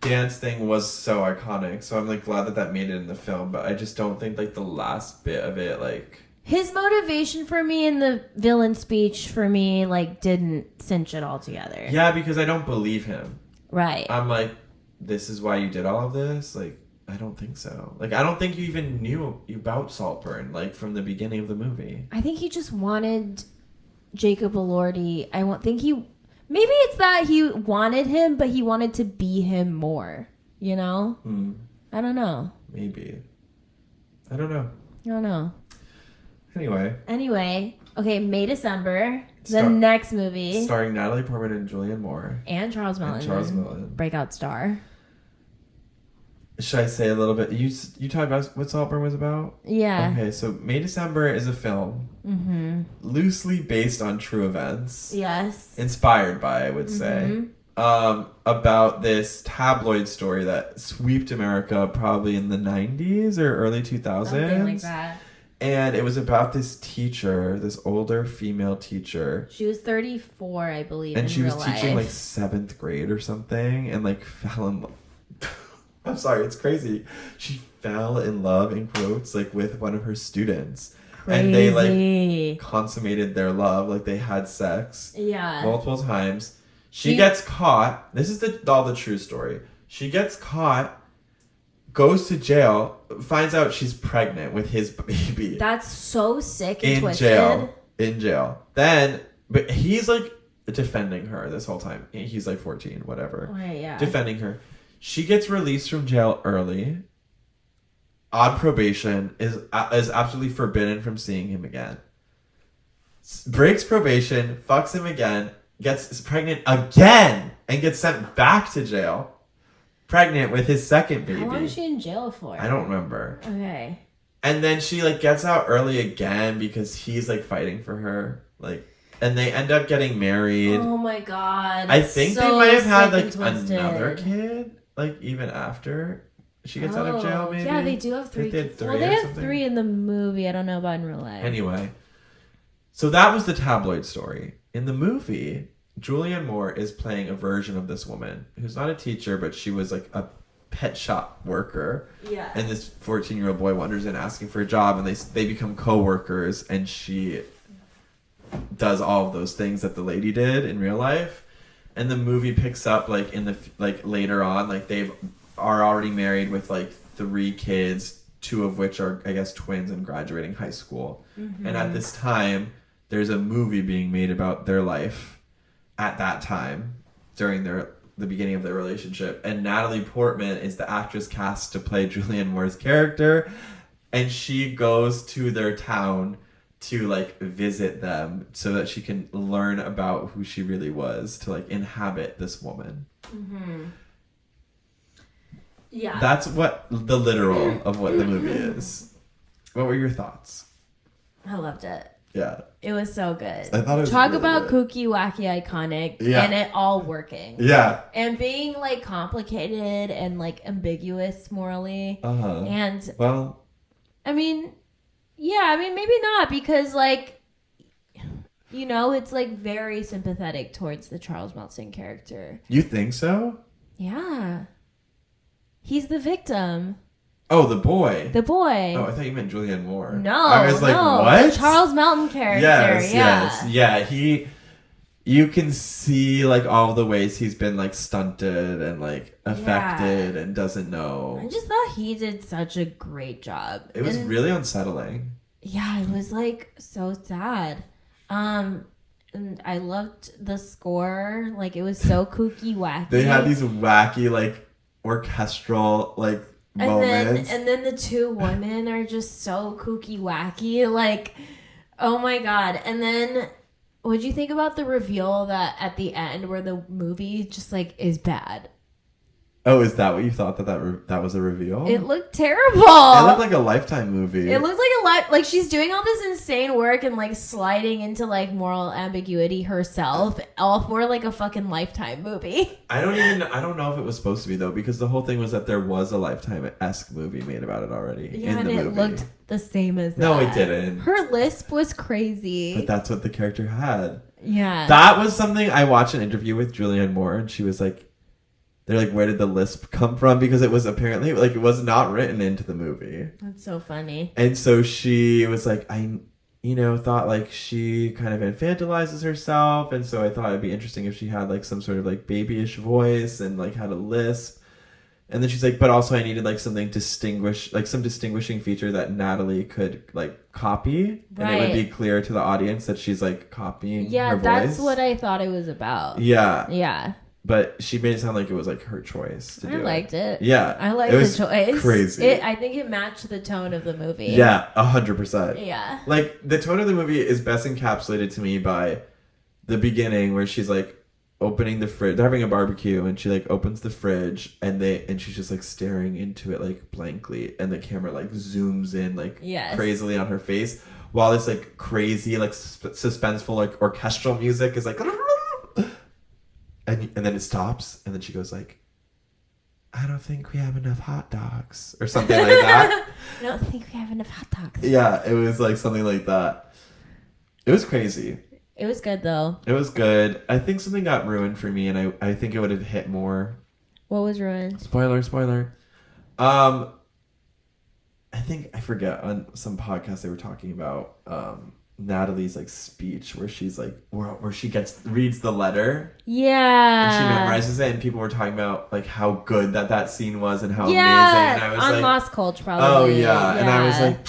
dance thing was so iconic, so I'm like glad that made it in the film, but I just don't think like the last bit of it like... His motivation for me in the villain speech for me like didn't cinch it all together. Yeah, because I don't believe him. Right. I'm like, this is why you did all of this? Like, I don't think so. Like, I don't think you even knew about Saltburn, like, from the beginning of the movie. I think he just wanted Jacob Elordi. Maybe it's that he wanted him, but he wanted to be him more. You know? I don't know. Maybe. I don't know. Anyway. Okay, May, December. The next movie. Starring Natalie Portman and Julianne Moore. And Charles Melton. Breakout star. Should I say a little bit? You talked about what Saltburn was about? Yeah. Okay, so May, December is a film loosely based on true events. Yes. Inspired by, I would say. About this tabloid story that swept America probably in the 90s or early 2000s. Something like that. And it was about this teacher, this older female teacher. She was 34, I believe, and she was teaching life. like 7th grade or something and like fell in love. I'm sorry, it's crazy. She fell in love, in quotes, like with one of her students. Crazy. And they like consummated their love, like they had sex. Yeah. Multiple times. She gets caught. This is all the true story. She gets caught, goes to jail, finds out she's pregnant with his baby. That's so sick and in twisted. In jail. Then, but he's like defending her this whole time. He's like 14, whatever. Right, yeah. Defending her. She gets released from jail early. On probation, is absolutely forbidden from seeing him again. Breaks probation, fucks him again, gets pregnant again, and gets sent back to jail. Pregnant with his second baby. How long is she in jail for? I don't remember. Okay. And then she like gets out early again because he's like fighting for her. Like, and they end up getting married. Oh my god. I think they might have had like twisted. another kid. Like even after she gets out of jail, maybe. Yeah, they do have 3 kids. They well, they have 3 in the movie. I don't know about in real life. Anyway, so that was the tabloid story. In the movie, Julianne Moore is playing a version of this woman who's not a teacher, but she was like a pet shop worker. Yeah. And this 14-year-old boy wanders in asking for a job, and they become co-workers, and she does all of those things that the lady did in real life. And the movie picks up like in the like later on, like are already married with like 3 kids, 2 of which are I guess twins and graduating high school. And at this time, there's a movie being made about their life at that time during the beginning of their relationship. And Natalie Portman is the actress cast to play Julianne Moore's character, and she goes to their town to like visit them so that she can learn about who she really was, to like inhabit this woman. Yeah. That's what the literal of what the movie is. What were your thoughts? I loved it. Yeah. It was so good. I thought it was Talk really about good. kooky, wacky, iconic, Yeah. and it all working. Yeah. And being like complicated and like ambiguous morally. And well, I mean, yeah, maybe not, because like, you know, it's like very sympathetic towards the Charles Melton character. you think so? Yeah. He's the victim. Oh, the boy. The boy. Oh, I thought you meant Julianne Moore. No, I was like, no. what? The Charles Melton character. Yes. Yeah, you can see like all the ways he's been like stunted and like affected and doesn't know. I just thought he did such a great job. It was really unsettling. Yeah, it was like so sad. And I loved the score. Like it was so kooky, wacky. They had these wacky like orchestral like moments. And then the two women are just so kooky wacky. Like, oh my God. And then what'd you think about the reveal that at the end where the movie just like is bad? Oh, is that what you thought that was a reveal? It looked terrible. It looked like a Lifetime movie. It looked like she's doing all this insane work and like sliding into like moral ambiguity herself, all for like a fucking Lifetime movie. I don't know if it was supposed to be though, because the whole thing was that there was a Lifetime-esque movie made about it already. Yeah, in the and it movie. looked the same as that. No, it didn't. Her lisp was crazy. But that's what the character had. Yeah. That was something I watched an interview with Julianne Moore, and she was like, they're like, where did the lisp come from? Because it was apparently, like, it was not written into the movie. That's so funny. And so she was like, thought, like, she kind of infantilizes herself. And so I thought it'd be interesting if she had, like, some sort of, like, babyish voice and, like, had a lisp. And then she's like, but also I needed, like, some distinguishing feature that Natalie could, like, copy. Right. And it would be clear to the audience that she's, like, copying her voice. Yeah, that's what I thought it was about. Yeah. Yeah. But she made it sound like it was like her choice to do it. I liked it. Yeah. I liked the choice. Crazy. I think it matched the tone of the movie. Yeah, 100%. Yeah. Like, the tone of the movie is best encapsulated to me by the beginning where she's like opening the fridge. They're having a barbecue and she like opens the fridge and she's just like staring into it like blankly, and the camera like zooms in like crazily on her face while this like crazy like suspenseful like orchestral music is like and then it stops, and then she goes like, I don't think we have enough hot dogs or something like that. I don't think we have enough hot dogs. Yeah, it was like something like that. It was crazy. It was good though. It was good. I think something got ruined for me, and I think it would have hit more. What was ruined? Spoiler. I forget, on some podcast they were talking about Natalie's like speech where she's like where she reads the letter. Yeah. And she memorizes it, and people were talking about like how good that scene was and how amazing. And I was on like, Lost Culture probably. Oh yeah. And I was like,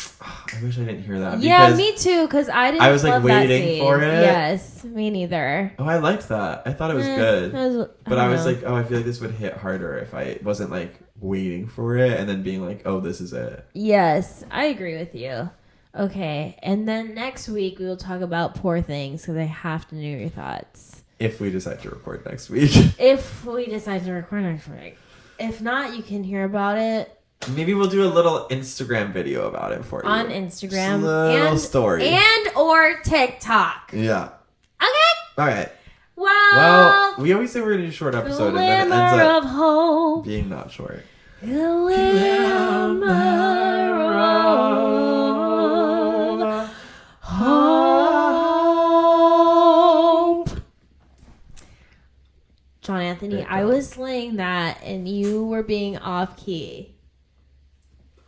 I wish I didn't hear that. Yeah, me too, because I was like waiting for it. Yes, me neither. Oh, I liked that. I thought it was good. But I was like, I feel like this would hit harder if I wasn't like waiting for it and then being like, oh, this is it. Yes, I agree with you. Okay, and then next week we will talk about Poor Things, because I have to know your thoughts. If we decide to record next week. If we decide to record next week. If not, you can hear about it. Maybe we'll do a little Instagram video about it for you. On Instagram. Just a little story. And or TikTok. Yeah. Okay. All right. Well, we always say we're going to do a short episode, and then it glimmer ends up of hope. being not short. Glimmer of hope. John Anthony, I was slaying that and you were being off key.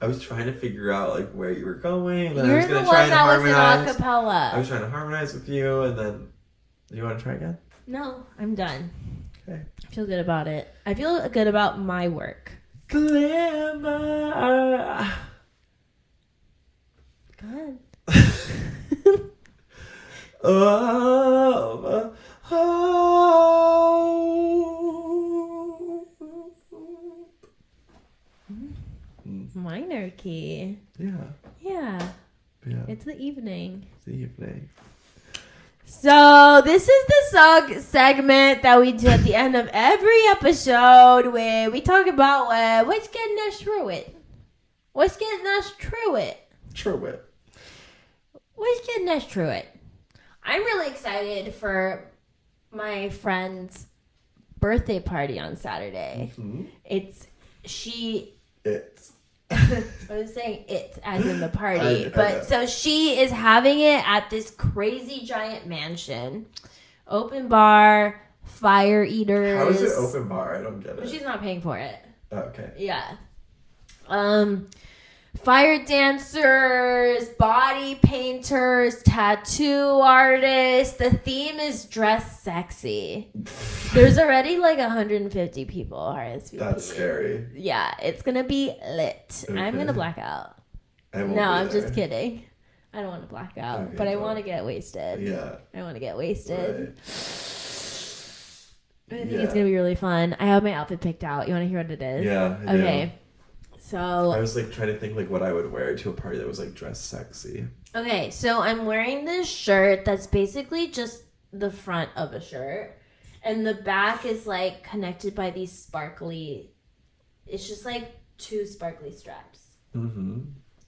I was trying to figure out like where you were going, and then You're I was going the to try one and that was harmonize. in acapella. I was trying to harmonize with you, and then do you want to try again? No, I'm done. Okay. I feel good about it. I feel good about my work. Glamour. Go ahead. Minor key. Yeah. It's the evening. It's the evening. So this is the segment that we do at the end of every episode where we talk about what's getting us through it. What's getting us through it? True it. What's getting us through it? I'm really excited for my friend's birthday party on Saturday. Mm-hmm. It's I was saying it as in the party. But so she is having it at this crazy giant mansion. Open bar, fire eaters. How is it open bar? I don't get it. She's not paying for it. Oh, okay. Yeah. Fire dancers, body painters, tattoo artists. The theme is dress sexy. There's already like 150 people RSVP. That's scary. Yeah, it's gonna be lit. Okay. I'm gonna black out. No, I'm just kidding. I don't want to black out, Okay, but I want to get wasted. Yeah. I want to get wasted. Right. I think it's gonna be really fun. I have my outfit picked out. You want to hear what it is? Yeah. I Okay. do. So I was like trying to think like what I would wear to a party that was like dressed sexy. okay, so I'm wearing this shirt that's basically just the front of a shirt, and the back is like connected by these sparkly. It's just like 2 sparkly straps. Mm-hmm.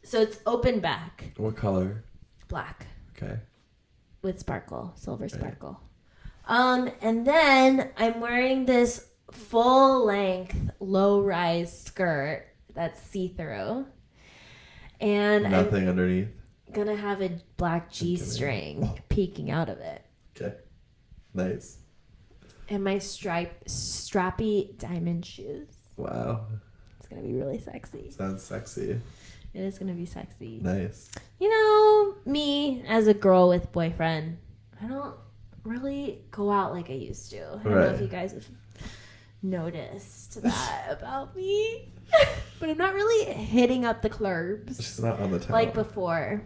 So it's open back, What color? black Okay. with sparkle, silver sparkle. And then I'm wearing this full length, low rise skirt that's see through, and Nothing underneath. I'm gonna have a black G-string peeking out of it, Okay. Nice. and my strappy diamond shoes. Wow. It's gonna be really sexy. Sounds sexy. It is gonna be sexy. Nice. You know, me as a girl with boyfriend, I don't really go out like I used to. I don't know if you guys have noticed that about me, but I'm not really hitting up the clubs She's not on the town. like before,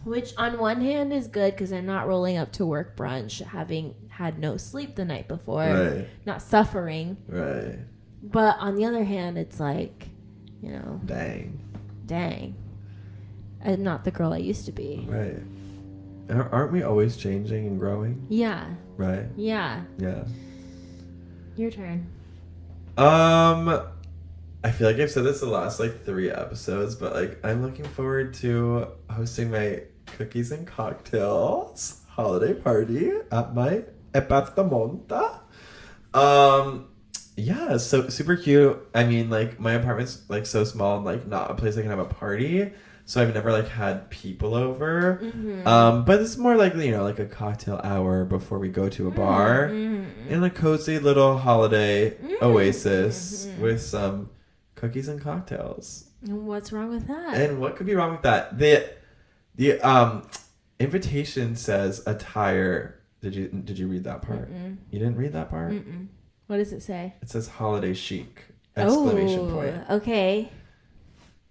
which on one hand is good because I'm not rolling up to work brunch having had no sleep the night before, Right. not suffering. Right. But on the other hand, it's like, you know, dang, I'm not the girl I used to be. Right. Aren't we always changing and growing? Yeah. Right. Yeah. Yeah. Your turn. I feel like I've said this the last like 3 episodes, but like I'm looking forward to hosting my cookies and cocktails holiday party at my apartamento. Yeah, so super cute. I mean, like my apartment's like so small and like not a place I can have a party. So I've never like had people over. Mm-hmm. But it's more like, you know, like a cocktail hour before we go to a bar in a cozy little holiday oasis with some cookies and cocktails. And what's wrong with that? And what could be wrong with that? The invitation says attire. Did you read that part? You didn't read that part? What does it say? It says holiday chic! Exclamation point. Okay.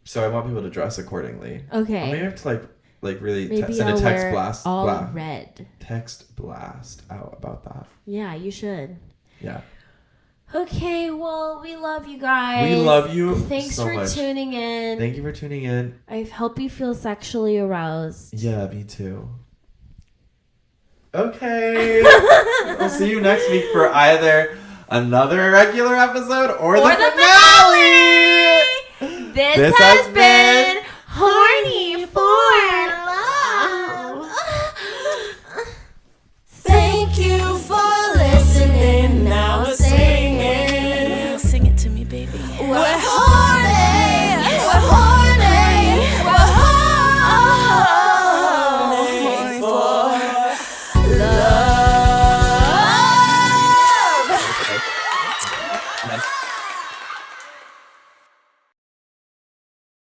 So I want people to dress accordingly. Okay. I may have to like really Maybe send I'll a text wear blast. all red. Text blast out about that. Yeah, you should. Yeah. Okay, well, we love you guys. We love you. Thanks so for much. tuning in. Thank you for tuning in. I hope you feel sexually aroused. Yeah, me too. Okay. I'll see you next week for either another regular episode or the finale. This has been